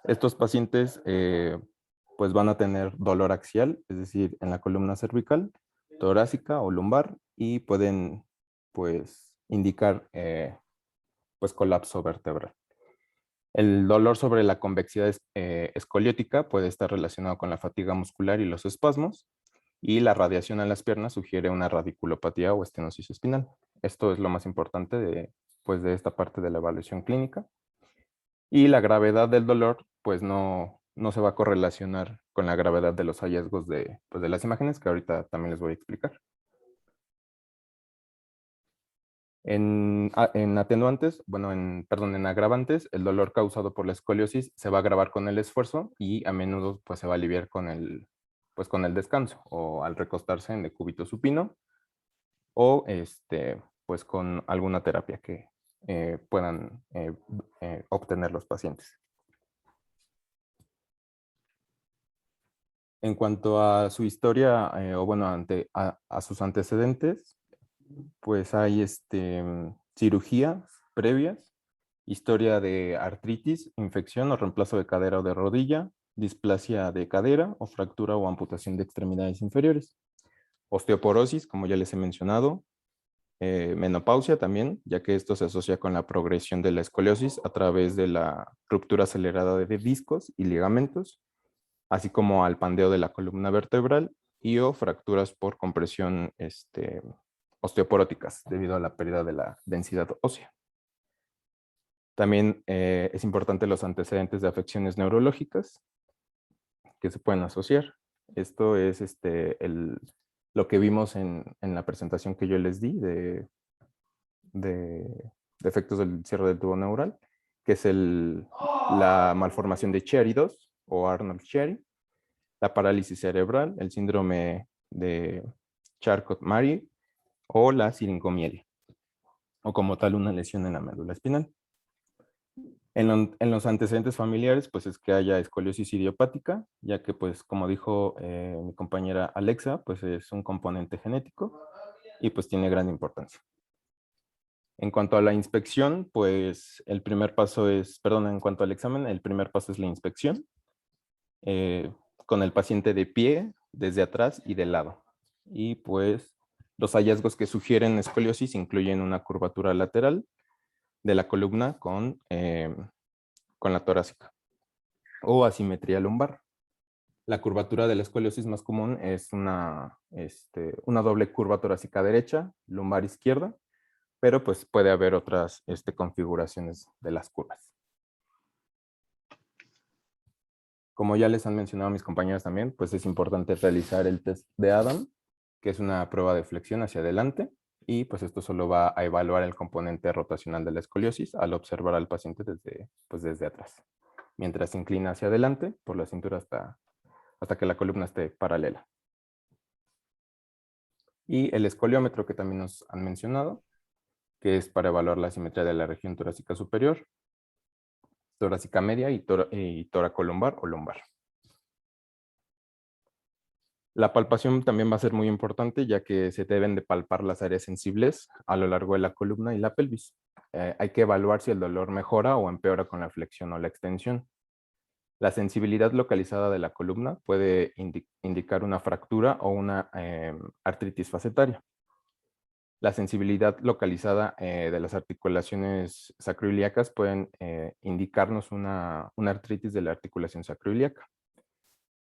Estos pacientes pues van a tener dolor axial, es decir, en la columna cervical, torácica o lumbar, y pueden pues indicar pues colapso vertebral. El dolor sobre la convexidad escoliótica puede estar relacionado con la fatiga muscular y los espasmos, y la radiación a las piernas sugiere una radiculopatía o estenosis espinal. Esto es lo más importante de esta parte de la evaluación clínica. Y la gravedad del dolor, pues no se va a correlacionar con la gravedad de los hallazgos de las imágenes, que ahorita también les voy a explicar. En atenuantes, en agravantes, el dolor causado por la escoliosis se va a agravar con el esfuerzo y a menudo pues se va a aliviar con el descanso o al recostarse en decúbito supino o pues con alguna terapia que puedan obtener los pacientes. En cuanto a su historia a sus antecedentes, pues hay cirugías previas, historia de artritis, infección o reemplazo de cadera o de rodilla, displasia de cadera o fractura o amputación de extremidades inferiores, osteoporosis, como ya les he mencionado, menopausia también, ya que esto se asocia con la progresión de la escoliosis a través de la ruptura acelerada de discos y ligamentos, así como al pandeo de la columna vertebral y o fracturas por compresión osteoporóticas debido a la pérdida de la densidad ósea. También es importante los antecedentes de afecciones neurológicas que se pueden asociar. Esto es lo que vimos en la presentación que yo les di de efectos del cierre del tubo neural, que es la malformación de Chiari 2 o Arnold-Chiari, la parálisis cerebral, el síndrome de Charcot-Marie o la siringomiela, o como tal una lesión en la médula espinal. En los antecedentes familiares, pues es que haya escoliosis idiopática, ya que pues como dijo mi compañera Alexa, pues es un componente genético y pues tiene gran importancia. En cuanto a la inspección, pues en cuanto al examen, el primer paso es la inspección, con el paciente de pie, desde atrás y de lado. Y pues los hallazgos que sugieren escoliosis incluyen una curvatura lateral de la columna con la torácica o asimetría lumbar. La curvatura de la escoliosis más común es una doble curva torácica derecha, lumbar izquierda, pero pues puede haber otras configuraciones de las curvas. Como ya les han mencionado mis compañeros también, pues es importante realizar el test de Adam, que es una prueba de flexión hacia adelante, y pues esto solo va a evaluar el componente rotacional de la escoliosis al observar al paciente desde atrás, mientras se inclina hacia adelante por la cintura hasta que la columna esté paralela. Y el escoliómetro, que también nos han mencionado, que es para evaluar la simetría de la región torácica superior, torácica media y toracolumbar o lumbar. La palpación también va a ser muy importante, ya que se deben de palpar las áreas sensibles a lo largo de la columna y la pelvis. Hay que evaluar si el dolor mejora o empeora con la flexión o la extensión. La sensibilidad localizada de la columna puede indicar una fractura o una artritis facetaria. La sensibilidad localizada de las articulaciones sacroiliacas pueden indicarnos una artritis de la articulación sacroiliaca.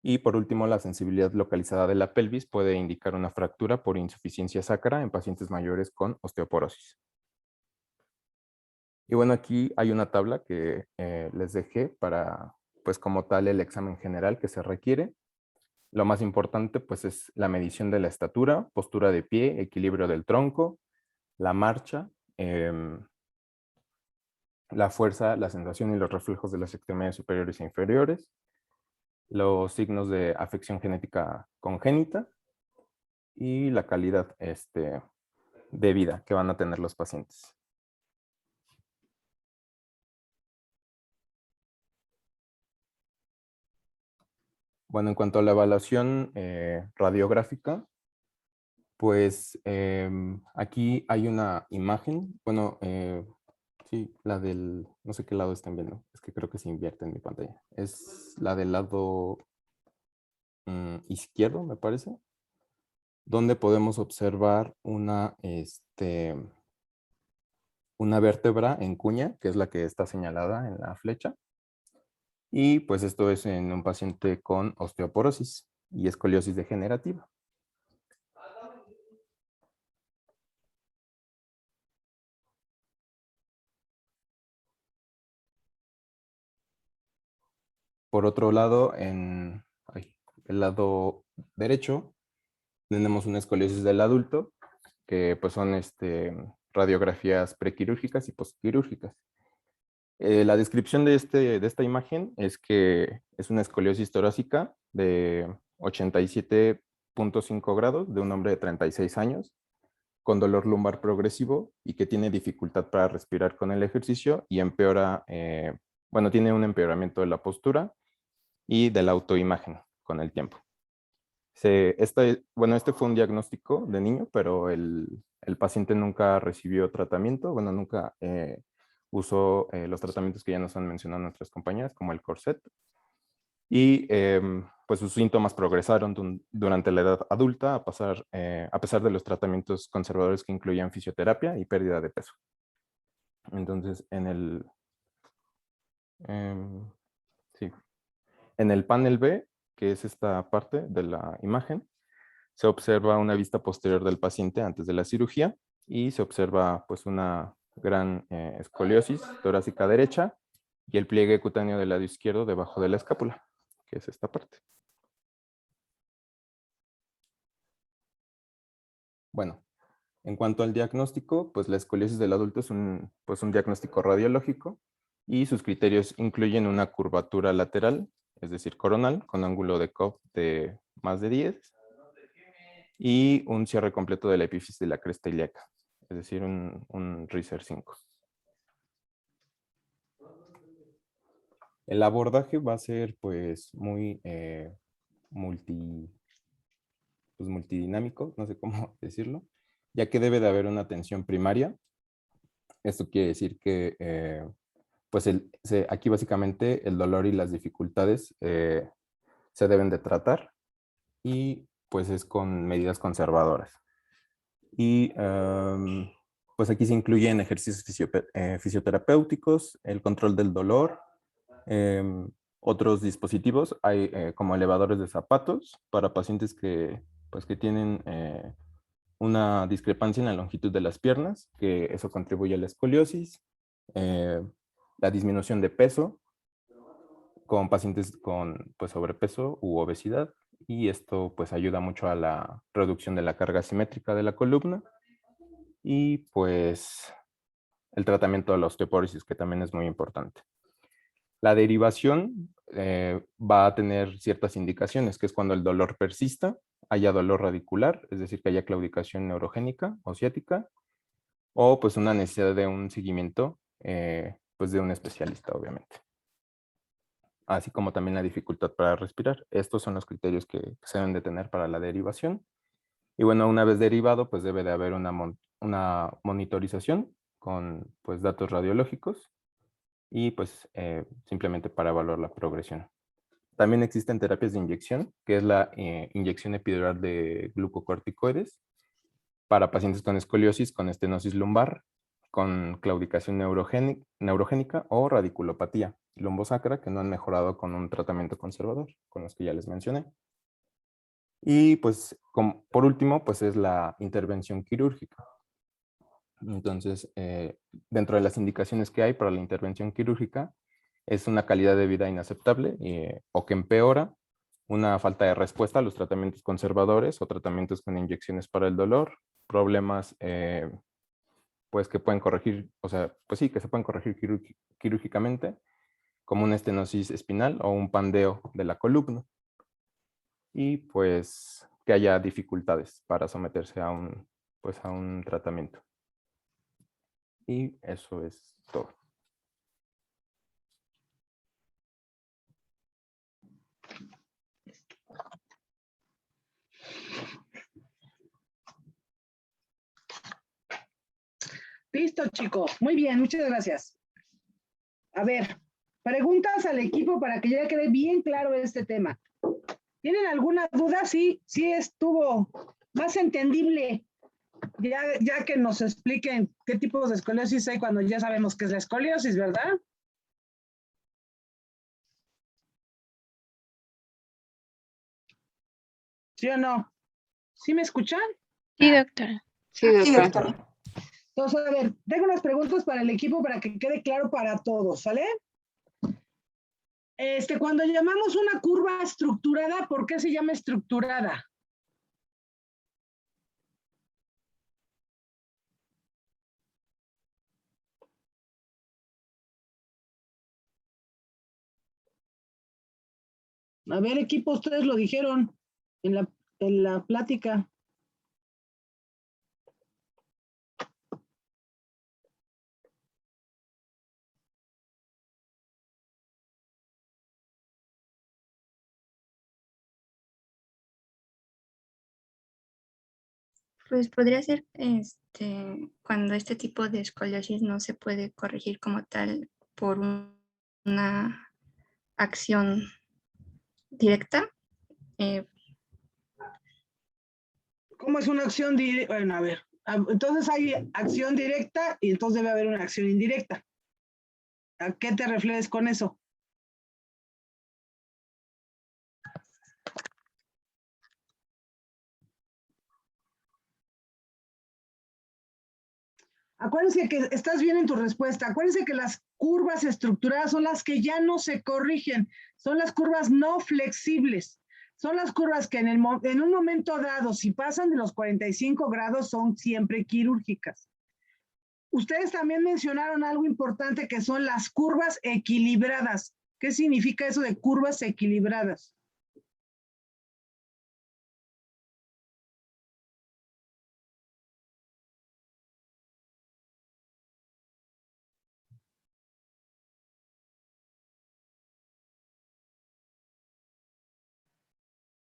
Y por último, la sensibilidad localizada de la pelvis puede indicar una fractura por insuficiencia sacra en pacientes mayores con osteoporosis. Y bueno, aquí hay una tabla que les dejé para, pues como tal, el examen general que se requiere. Lo más importante, pues, es la medición de la estatura, postura de pie, equilibrio del tronco, la marcha, la fuerza, la sensación y los reflejos de las extremidades superiores e inferiores, los signos de afección genética congénita y la calidad de vida que van a tener los pacientes. Bueno, en cuanto a la evaluación radiográfica, pues aquí hay una imagen, bueno, sí, la del, no sé qué lado están viendo, es que creo que se invierte en mi pantalla. Es la del lado izquierdo, me parece, donde podemos observar una vértebra en cuña, que es la que está señalada en la flecha. Y pues esto es en un paciente con osteoporosis y escoliosis degenerativa. Por otro lado, en el lado derecho, tenemos una escoliosis del adulto, que pues son radiografías prequirúrgicas y postquirúrgicas. La descripción de esta imagen es que es una escoliosis torácica de 87.5 grados de un hombre de 36 años, con dolor lumbar progresivo y que tiene dificultad para respirar con el ejercicio y empeora, tiene un empeoramiento de la postura y de la autoimagen con el tiempo. Este fue un diagnóstico de niño, pero el paciente nunca recibió tratamiento, nunca usó los tratamientos que ya nos han mencionado nuestras compañeras, como el corset. Y pues sus síntomas progresaron durante la edad adulta, a pesar de los tratamientos conservadores que incluían fisioterapia y pérdida de peso. Entonces, en el panel B, que es esta parte de la imagen, se observa una vista posterior del paciente antes de la cirugía y se observa pues una gran escoliosis torácica derecha y el pliegue cutáneo del lado izquierdo debajo de la escápula, que es esta parte. Bueno, en cuanto al diagnóstico, pues la escoliosis del adulto es un diagnóstico radiológico y sus criterios incluyen una curvatura lateral, es decir, coronal, con ángulo de Cobb de más de 10 y un cierre completo de la epífisis de la cresta ilíaca, es decir, un Reiser 5. El abordaje va a ser pues muy multidinámico, no sé cómo decirlo, ya que debe de haber una atención primaria. Esto quiere decir que aquí básicamente el dolor y las dificultades se deben de tratar y pues es con medidas conservadoras. Y pues aquí se incluyen ejercicios fisioterapéuticos, el control del dolor, otros dispositivos, hay como elevadores de zapatos para pacientes que tienen una discrepancia en la longitud de las piernas, que eso contribuye a la escoliosis, la disminución de peso, con pacientes con pues, sobrepeso u obesidad, y esto pues ayuda mucho a la reducción de la carga simétrica de la columna y pues el tratamiento de la osteoporosis, que también es muy importante. La derivación va a tener ciertas indicaciones, que es cuando el dolor persista, haya dolor radicular, es decir, que haya claudicación neurogénica o ciática, o pues una necesidad de un seguimiento pues de un especialista, obviamente. Así como también la dificultad para respirar. Estos son los criterios que se deben de tener para la derivación. Y bueno, una vez derivado, pues debe de haber una monitorización con pues datos radiológicos y pues simplemente para evaluar la progresión. También existen terapias de inyección, que es la inyección epidural de glucocorticoides para pacientes con escoliosis, con estenosis lumbar, con claudicación neurogénica o radiculopatía lumbosacra, que no han mejorado con un tratamiento conservador, con los que ya les mencioné. Y pues por último, pues es la intervención quirúrgica. Entonces, dentro de las indicaciones que hay para la intervención quirúrgica, es una calidad de vida inaceptable o que empeora, una falta de respuesta a los tratamientos conservadores o tratamientos con inyecciones para el dolor, problemas pues que pueden corregir, o sea, pues sí, que se pueden corregir quirúrgicamente, como una estenosis espinal o un pandeo de la columna. Y pues que haya dificultades para someterse a un tratamiento. Y eso es todo. Listo, chicos. Muy bien, muchas gracias. A ver, preguntas al equipo para que ya quede bien claro este tema. ¿Tienen alguna duda? Sí estuvo más entendible. Ya que nos expliquen qué tipos de escoliosis hay cuando ya sabemos qué es la escoliosis, ¿verdad? ¿Sí o no? ¿Sí me escuchan? Sí, doctora. Sí, doctora. Entonces, a ver, tengo unas preguntas para el equipo para que quede claro para todos, ¿sale? Cuando llamamos una curva estructurada, ¿por qué se llama estructurada? A ver, equipo, ustedes lo dijeron en la plática. Pues podría ser cuando este tipo de escoliosis no se puede corregir como tal por una acción directa. ¿Cómo es una acción directa? Bueno, a ver. Entonces hay acción directa y entonces debe haber una acción indirecta. ¿A qué te refieres con eso? Acuérdense que estás bien en tu respuesta. Acuérdense que las curvas estructuradas son las que ya no se corrigen. Son las curvas no flexibles. Son las curvas que en un momento dado, si pasan de los 45 grados, son siempre quirúrgicas. Ustedes también mencionaron algo importante que son las curvas equilibradas. ¿Qué significa eso de curvas equilibradas?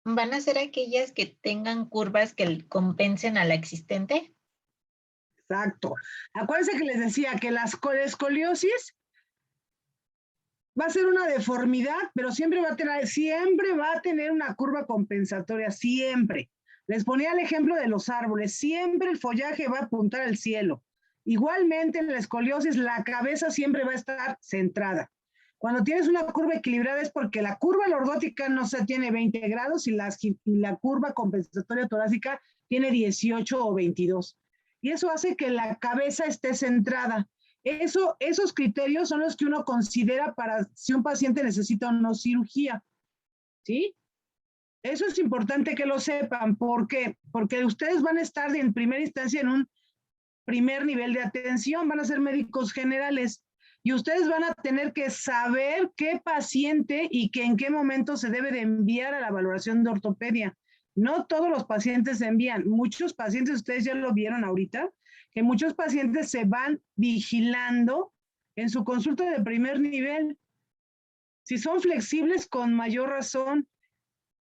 ¿Van a ser aquellas que tengan curvas que compensen a la existente? Exacto. Acuérdense que les decía que la escoliosis va a ser una deformidad, pero siempre va a tener una curva compensatoria, siempre. Les ponía el ejemplo de los árboles, siempre el follaje va a apuntar al cielo. Igualmente en la escoliosis la cabeza siempre va a estar centrada. Cuando tienes una curva equilibrada es porque la curva lordótica no se tiene 20 grados y la curva compensatoria torácica tiene 18 o 22. Y eso hace que la cabeza esté centrada. Esos criterios son los que uno considera para si un paciente necesita o no cirugía, ¿sí? Eso es importante que lo sepan. ¿Por qué? Porque ustedes van a estar en primera instancia en un primer nivel de atención, van a ser médicos generales y ustedes van a tener que saber qué paciente y que en qué momento se debe de enviar a la valoración de ortopedia. No todos los pacientes se envían. Muchos pacientes, ustedes ya lo vieron ahorita, que muchos pacientes se van vigilando en su consulta de primer nivel. Si son flexibles, con mayor razón.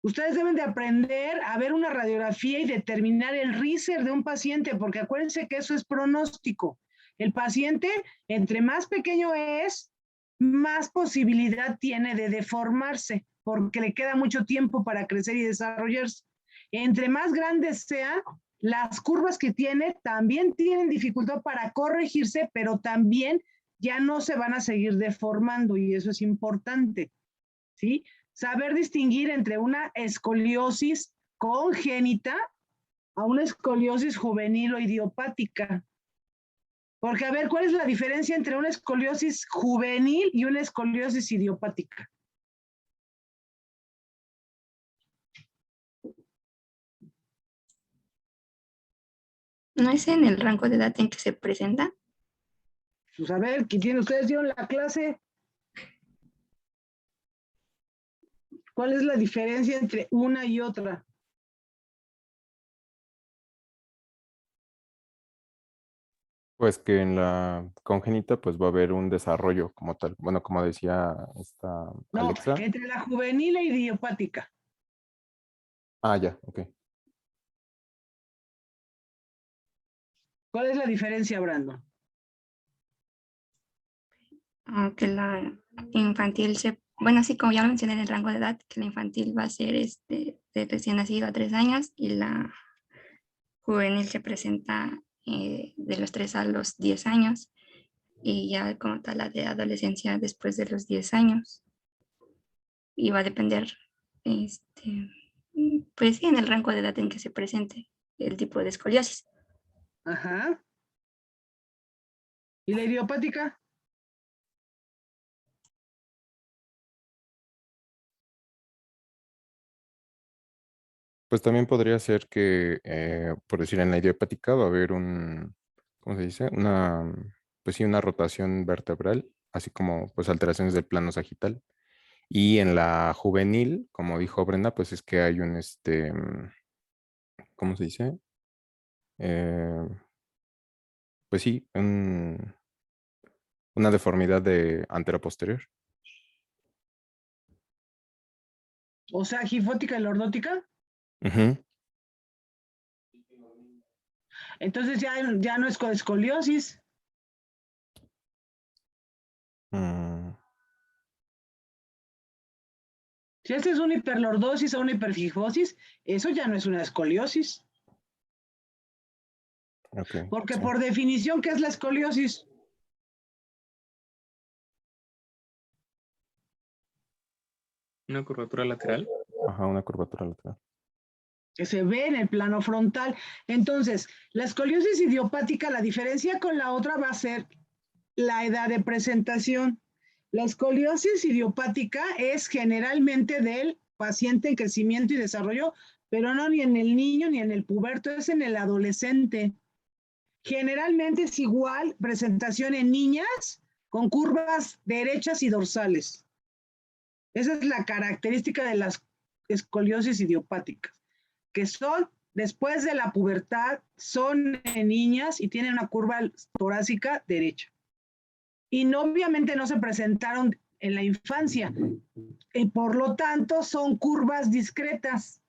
Ustedes deben de aprender a ver una radiografía y determinar el RISER de un paciente, porque acuérdense que eso es pronóstico. El paciente, entre más pequeño es, más posibilidad tiene de deformarse, porque le queda mucho tiempo para crecer y desarrollarse. Entre más grande sea, las curvas que tiene también tienen dificultad para corregirse, pero también ya no se van a seguir deformando y eso es importante, ¿sí? Saber distinguir entre una escoliosis congénita a una escoliosis juvenil o idiopática. Porque, a ver, ¿cuál es la diferencia entre una escoliosis juvenil y una escoliosis idiopática? ¿No es en el rango de edad en que se presenta? Pues a ver, ustedes dieron la clase. ¿Cuál es la diferencia entre una y otra? Pues que en la congénita pues va a haber un desarrollo como tal. Bueno, como decía esta No, Alexa. entre la juvenil e idiopática. Ah, ya, ok. ¿Cuál es la diferencia, Brandon? Que la infantil bueno, sí, como ya lo mencioné en el rango de edad, que la infantil va a ser de recién nacido a 3 años y la juvenil se presenta de los 3 a los 10 años y ya como tal la de adolescencia después de los 10 años. Y va a depender, pues sí, en el rango de edad en que se presente el tipo de escoliosis. Ajá. ¿Y la idiopática? Pues también podría ser que, por decir, en la idiopática va a haber ¿cómo se dice? Pues sí, una rotación vertebral, así como pues alteraciones del plano sagital. Y en la juvenil, como dijo Brenda, pues es que hay ¿cómo se dice? Pues sí, una deformidad de antero-posterior. O sea, gifótica y lordótica. Ujú. Entonces ya no es escoliosis. Mm, Si este es una hiperlordosis o una hipergifosis, eso ya no es una escoliosis. ok, Porque sí. por definición, ¿qué es la escoliosis? Una curvatura lateral. Ajá, una curvatura lateral. Que se ve en el plano frontal. Entonces, la escoliosis idiopática, la diferencia con la otra va a ser la edad de presentación. La escoliosis idiopática es generalmente del paciente en crecimiento y desarrollo, pero no ni en el niño ni en el puberto, es en el adolescente. Generalmente es igual presentación en niñas con curvas derechas y dorsales. Esa es la característica de las escoliosis idiopáticas, que son después de la pubertad, son en niñas y tienen una curva torácica derecha. Y no, obviamente no se presentaron en la infancia, y por lo tanto son curvas discretas,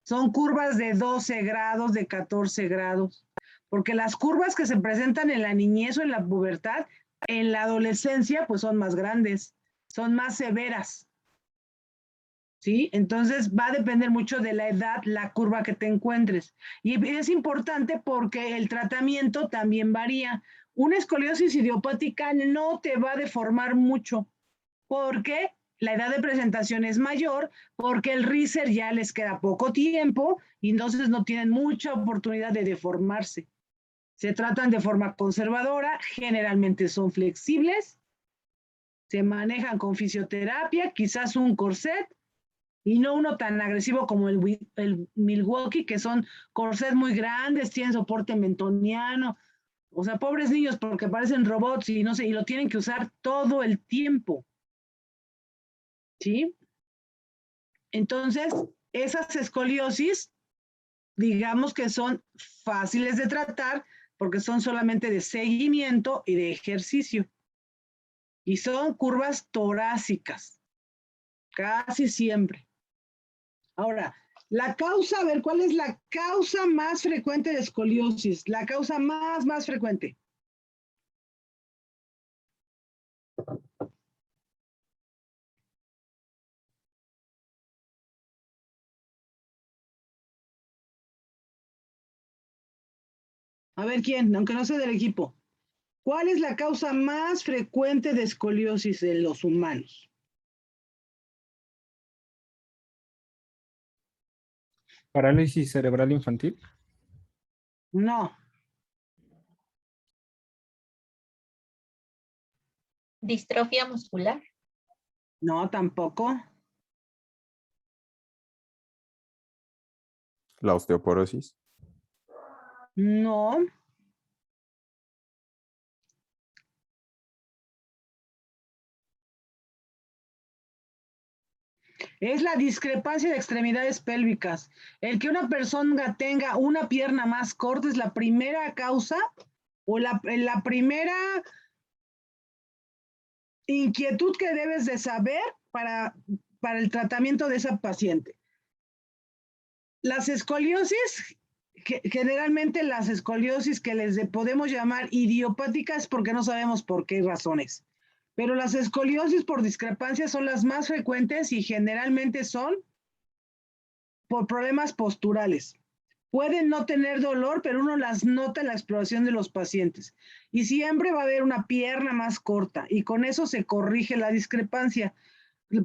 son curvas de 12 grados, de 14 grados, porque las curvas que se presentan en la niñez o en la pubertad, en la adolescencia, pues son más grandes, son más severas. ¿Sí? Entonces va a depender mucho de la edad, la curva que te encuentres. Y es importante porque el tratamiento también varía. Una escoliosis idiopática no te va a deformar mucho porque la edad de presentación es mayor, porque el RISER ya les queda poco tiempo y entonces no tienen mucha oportunidad de deformarse. Se tratan de forma conservadora, generalmente son flexibles, se manejan con fisioterapia, quizás un corset, y no uno tan agresivo como el Milwaukee, que son corsets muy grandes, tienen soporte mentoniano. O sea, pobres niños porque parecen robots y no sé, y lo tienen que usar todo el tiempo. ¿Sí? Entonces, esas escoliosis, digamos que son fáciles de tratar porque son solamente de seguimiento y de ejercicio. Y son curvas torácicas, casi siempre. Ahora, la causa, a ver, ¿cuál es la causa más frecuente de escoliosis? La causa más frecuente. A ver, ¿quién? Aunque no sea del equipo. ¿Cuál es la causa más frecuente de escoliosis en los humanos? Parálisis cerebral infantil. No. Distrofia muscular. No, tampoco. La osteoporosis. No. Es la discrepancia de extremidades pélvicas. El que una persona tenga una pierna más corta es la primera causa o la primera inquietud que debes de saber para el tratamiento de esa paciente. Las escoliosis, generalmente las escoliosis que les podemos llamar idiopáticas porque no sabemos por qué razones. Pero las escoliosis por discrepancia son las más frecuentes y generalmente son por problemas posturales. Pueden no tener dolor, pero uno las nota en la exploración de los pacientes. Y siempre va a haber una pierna más corta y con eso se corrige la discrepancia.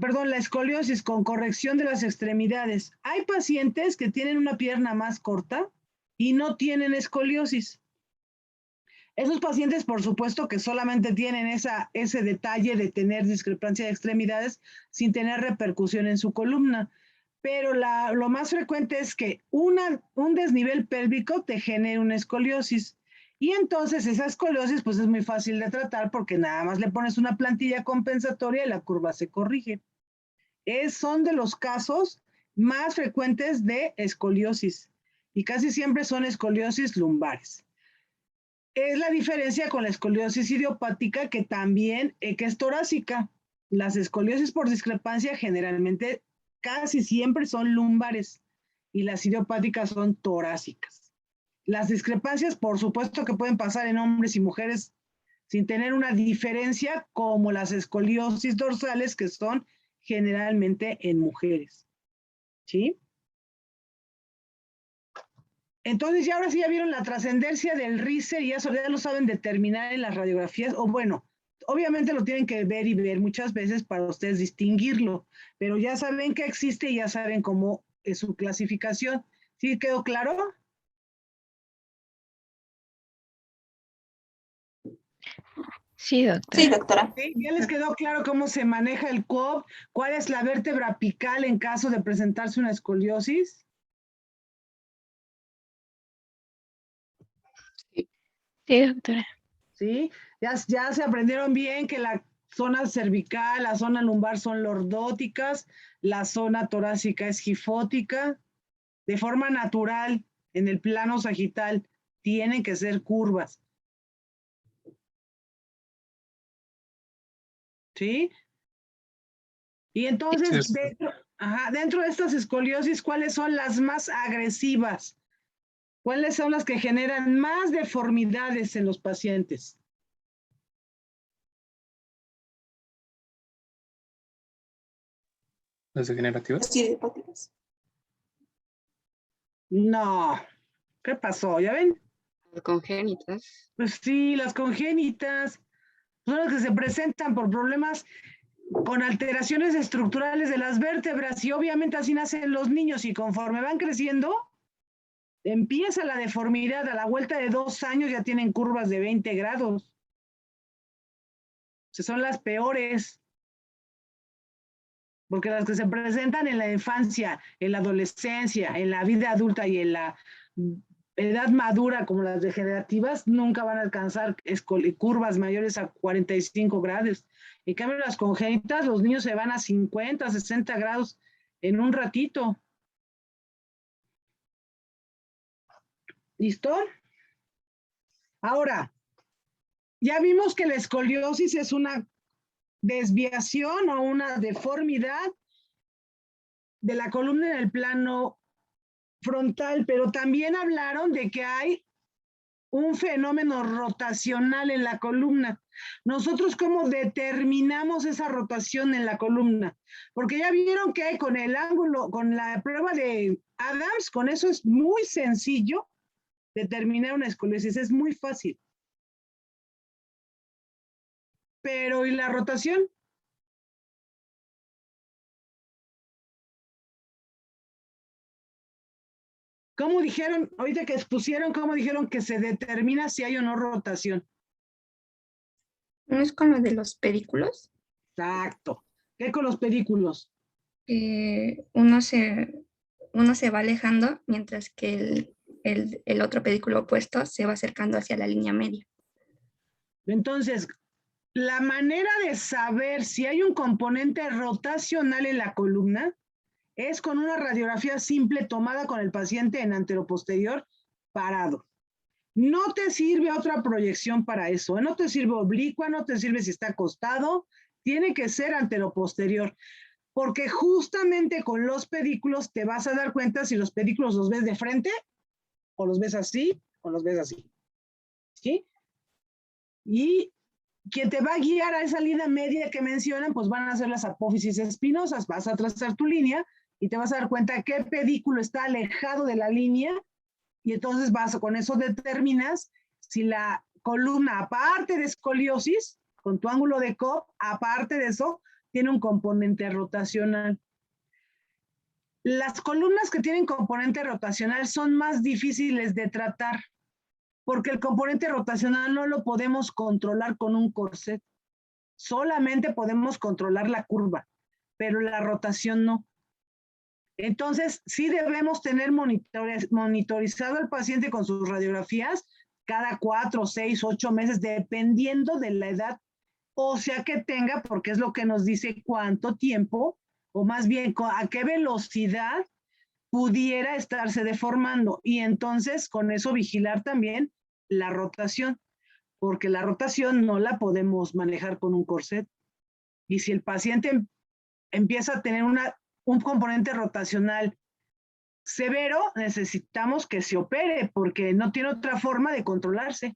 Perdón, la escoliosis con corrección de las extremidades. Hay pacientes que tienen una pierna más corta y no tienen escoliosis. Esos pacientes, por supuesto, que solamente tienen ese detalle de tener discrepancia de extremidades sin tener repercusión en su columna. Pero lo más frecuente es que un desnivel pélvico te genere una escoliosis. Y entonces esa escoliosis pues es muy fácil de tratar porque nada más le pones una plantilla compensatoria y la curva se corrige. Son de los casos más frecuentes de escoliosis y casi siempre son escoliosis lumbares. Es la diferencia con la escoliosis idiopática que también que es torácica. Las escoliosis por discrepancia generalmente casi siempre son lumbares y las idiopáticas son torácicas. Las discrepancias, por supuesto que pueden pasar en hombres y mujeres sin tener una diferencia como las escoliosis dorsales que son generalmente en mujeres. ¿Sí? Entonces, ya ahora sí ya vieron la trascendencia del RISER y ya lo saben determinar en las radiografías, o bueno, obviamente lo tienen que ver y ver muchas veces para ustedes distinguirlo, pero ya saben que existe y ya saben cómo es su clasificación. ¿Sí quedó claro? Sí, doctora. Sí, doctora. ¿Sí? ¿Ya les quedó claro cómo se maneja el COB? ¿Cuál es la vértebra apical en caso de presentarse una escoliosis? Sí, doctora. ¿Sí? Ya se aprendieron bien que la zona cervical, la zona lumbar son lordóticas, la zona torácica es gifótica. De forma natural, en el plano sagital, tienen que ser curvas. ¿Sí? Y entonces, Sí. dentro de estas escoliosis, ¿cuáles son las más agresivas? ¿Cuáles son las que generan más deformidades en los pacientes? Las degenerativas. No. ¿Qué pasó? ¿Ya ven? Congénitas. Pues sí, las congénitas son las que se presentan por problemas con alteraciones estructurales de las vértebras y obviamente así nacen los niños y conforme van creciendo, Empieza la deformidad, a la vuelta de 2 años ya tienen curvas de 20 grados. O sea, son las peores. Porque las que se presentan en la infancia, en la adolescencia, en la vida adulta y en la edad madura, como las degenerativas, nunca van a alcanzar curvas mayores a 45 grados. En cambio, las congénitas, los niños se van a 50, 60 grados en un ratito. ¿Listo? Ahora, ya vimos que la escoliosis es una desviación o una deformidad de la columna en el plano frontal, pero también hablaron de que hay un fenómeno rotacional en la columna. Nosotros, ¿cómo determinamos esa rotación en la columna? Porque ya vieron que con el ángulo, con la prueba de Adams, con eso es muy sencillo determinar una escoliosis, es muy fácil. Pero, ¿y la rotación? ¿Cómo dijeron, ahorita que expusieron, cómo dijeron que se determina si hay o no rotación? ¿No es con lo de los pedículos? Exacto. ¿Qué con los pedículos? Uno se va alejando mientras que el otro pedículo opuesto se va acercando hacia la línea media. Entonces, la manera de saber si hay un componente rotacional en la columna es con una radiografía simple tomada con el paciente en anteroposterior parado. No te sirve otra proyección para eso, no te sirve oblicua, no te sirve si está acostado, tiene que ser anteroposterior, porque justamente con los pedículos te vas a dar cuenta si los pedículos los ves de frente, o los ves así, o los ves así. ¿Sí? Y quien te va a guiar a esa línea media que mencionan, pues van a ser las apófisis espinosas. Vas a trazar tu línea y te vas a dar cuenta qué pedículo está alejado de la línea y entonces con eso determinas si la columna, aparte de escoliosis, con tu ángulo de Cobb, aparte de eso, tiene un componente rotacional. Las columnas que tienen componente rotacional son más difíciles de tratar porque el componente rotacional no lo podemos controlar con un corset. Solamente podemos controlar la curva, pero la rotación no. Entonces, sí debemos tener monitorizado al paciente con sus radiografías cada 4, 6, 8 meses, dependiendo de la edad ósea que tenga, porque es lo que nos dice cuánto tiempo, o más bien a qué velocidad pudiera estarse deformando. Y entonces, con eso vigilar también la rotación, porque la rotación no la podemos manejar con un corset. Y si el paciente empieza a tener un componente rotacional severo, necesitamos que se opere, porque no tiene otra forma de controlarse.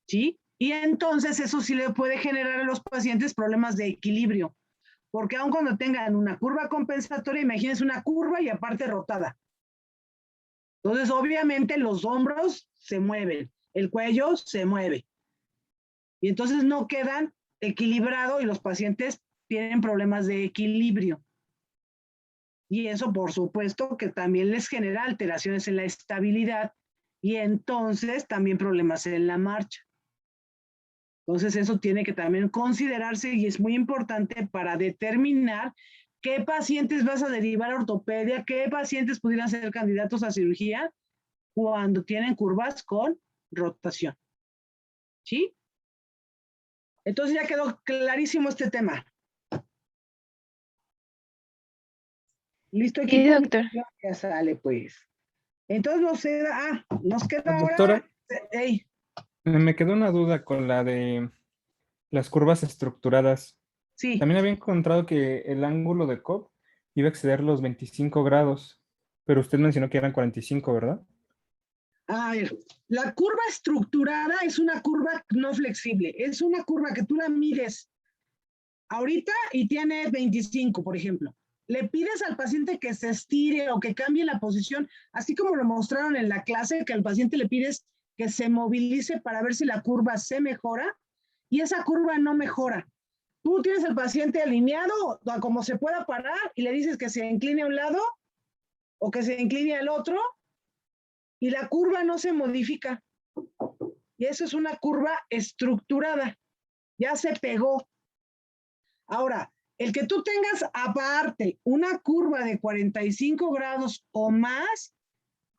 ¿Sí? Y entonces eso sí le puede generar a los pacientes problemas de equilibrio, porque aun cuando tengan una curva compensatoria, imagínense una curva y aparte rotada. Entonces, obviamente, los hombros se mueven, el cuello se mueve. Y entonces no quedan equilibrados y los pacientes tienen problemas de equilibrio. Y eso, por supuesto, que también les genera alteraciones en la estabilidad y entonces también problemas en la marcha. Entonces, eso tiene que también considerarse y es muy importante para determinar qué pacientes vas a derivar a ortopedia, qué pacientes pudieran ser candidatos a cirugía cuando tienen curvas con rotación. ¿Sí? Entonces ya quedó clarísimo este tema. ¿Listo, equipo? Sí, doctor. Ya sale, pues. Entonces nos queda Doctora. ahora... Hey. Me quedó una duda con la de las curvas estructuradas. Sí. También había encontrado que el ángulo de Cobb iba a exceder los 25 grados, pero usted mencionó que eran 45, ¿verdad? A ver, la curva estructurada es una curva no flexible. Es una curva que tú la mides ahorita y tiene 25, por ejemplo. Le pides al paciente que se estire o que cambie la posición, así como lo mostraron en la clase, que al paciente le pides que se movilice para ver si la curva se mejora y esa curva no mejora. Tú tienes al paciente alineado a como se pueda parar y le dices que se incline a un lado o que se incline al otro y la curva no se modifica. Y eso es una curva estructurada. Ya se pegó. Ahora, el que tú tengas aparte una curva de 45 grados o más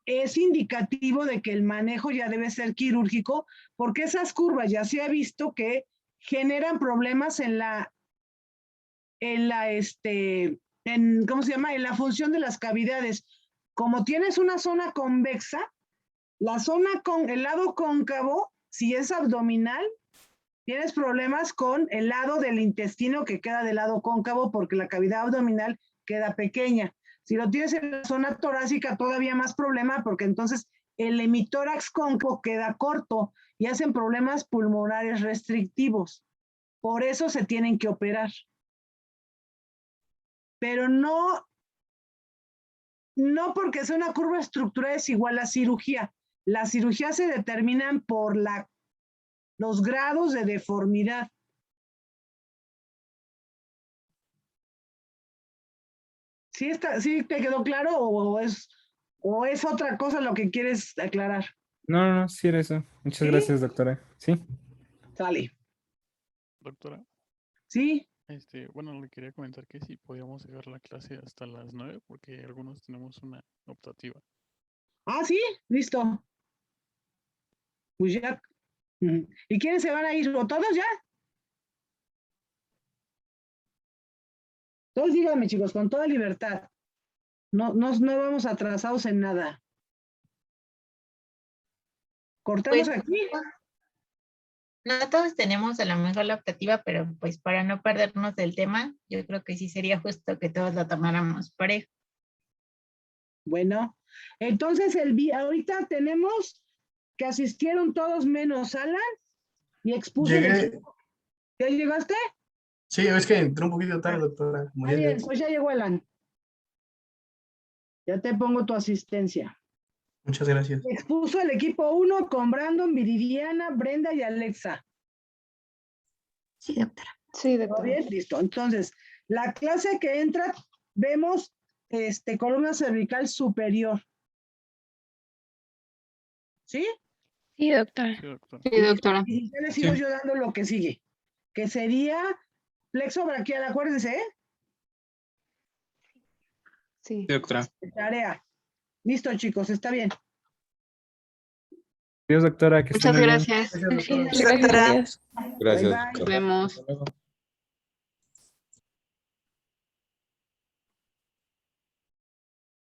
es indicativo de que el manejo ya debe ser quirúrgico, porque esas curvas ya se ha visto que generan problemas ¿cómo se llama? En la función de las cavidades. Como tienes una zona convexa, el lado cóncavo, si es abdominal, tienes problemas con el lado del intestino que queda del lado cóncavo porque la cavidad abdominal queda pequeña. Si lo tienes en la zona torácica, todavía más problema porque entonces el hemitórax cóncavo queda corto y hacen problemas pulmonares restrictivos. Por eso se tienen que operar. Pero no porque sea una curva estructural es igual a cirugía. Las cirugías se determinan por los grados de deformidad. ¿Sí te quedó claro o es otra cosa lo que quieres aclarar? No, sí era eso. Muchas ¿Sí? gracias, doctora. Sí. Sale. Doctora, Sí, bueno, le quería comentar que si podíamos dejar la clase hasta las 9 porque algunos tenemos una optativa. sí, listo. Pues ya. ¿Y quiénes se van a ir? ¿O todos ya? Todos díganme, chicos, con toda libertad. No vamos atrasados en nada. ¿Cortamos Pues, aquí? no todos tenemos a lo mejor la optativa, pero pues para no perdernos del tema, yo creo que sí sería justo que todos lo tomáramos parejo. Bueno, entonces ahorita tenemos que asistieron todos menos Alan y expuso. Llegué. ¿Ya llegaste? Sí, es que entré un poquito tarde, doctora. Muy bien, pues ya llegó Alan. Ya te pongo tu asistencia. Muchas gracias. Expuso el equipo 1 con Brandon, Viridiana, Brenda y Alexa. Sí, doctora. Sí, ¿Todo doctora. bien? Listo. Entonces, la clase que entra, vemos columna cervical superior. ¿Sí? Sí, doctora. Sí, doctora. Sí, doctora. Y ya les sigo Sí. yo dando lo que sigue, que sería plexo braquial, acuérdense, ¿eh? Sí. Sí, doctora. Tarea. Listo, chicos, está bien. Adiós, doctora. Que esté Muchas muy bien. gracias. Gracias, doctora. Sí, gracias a Dios. Gracias. Bye, bye. Nos vemos. Hasta luego.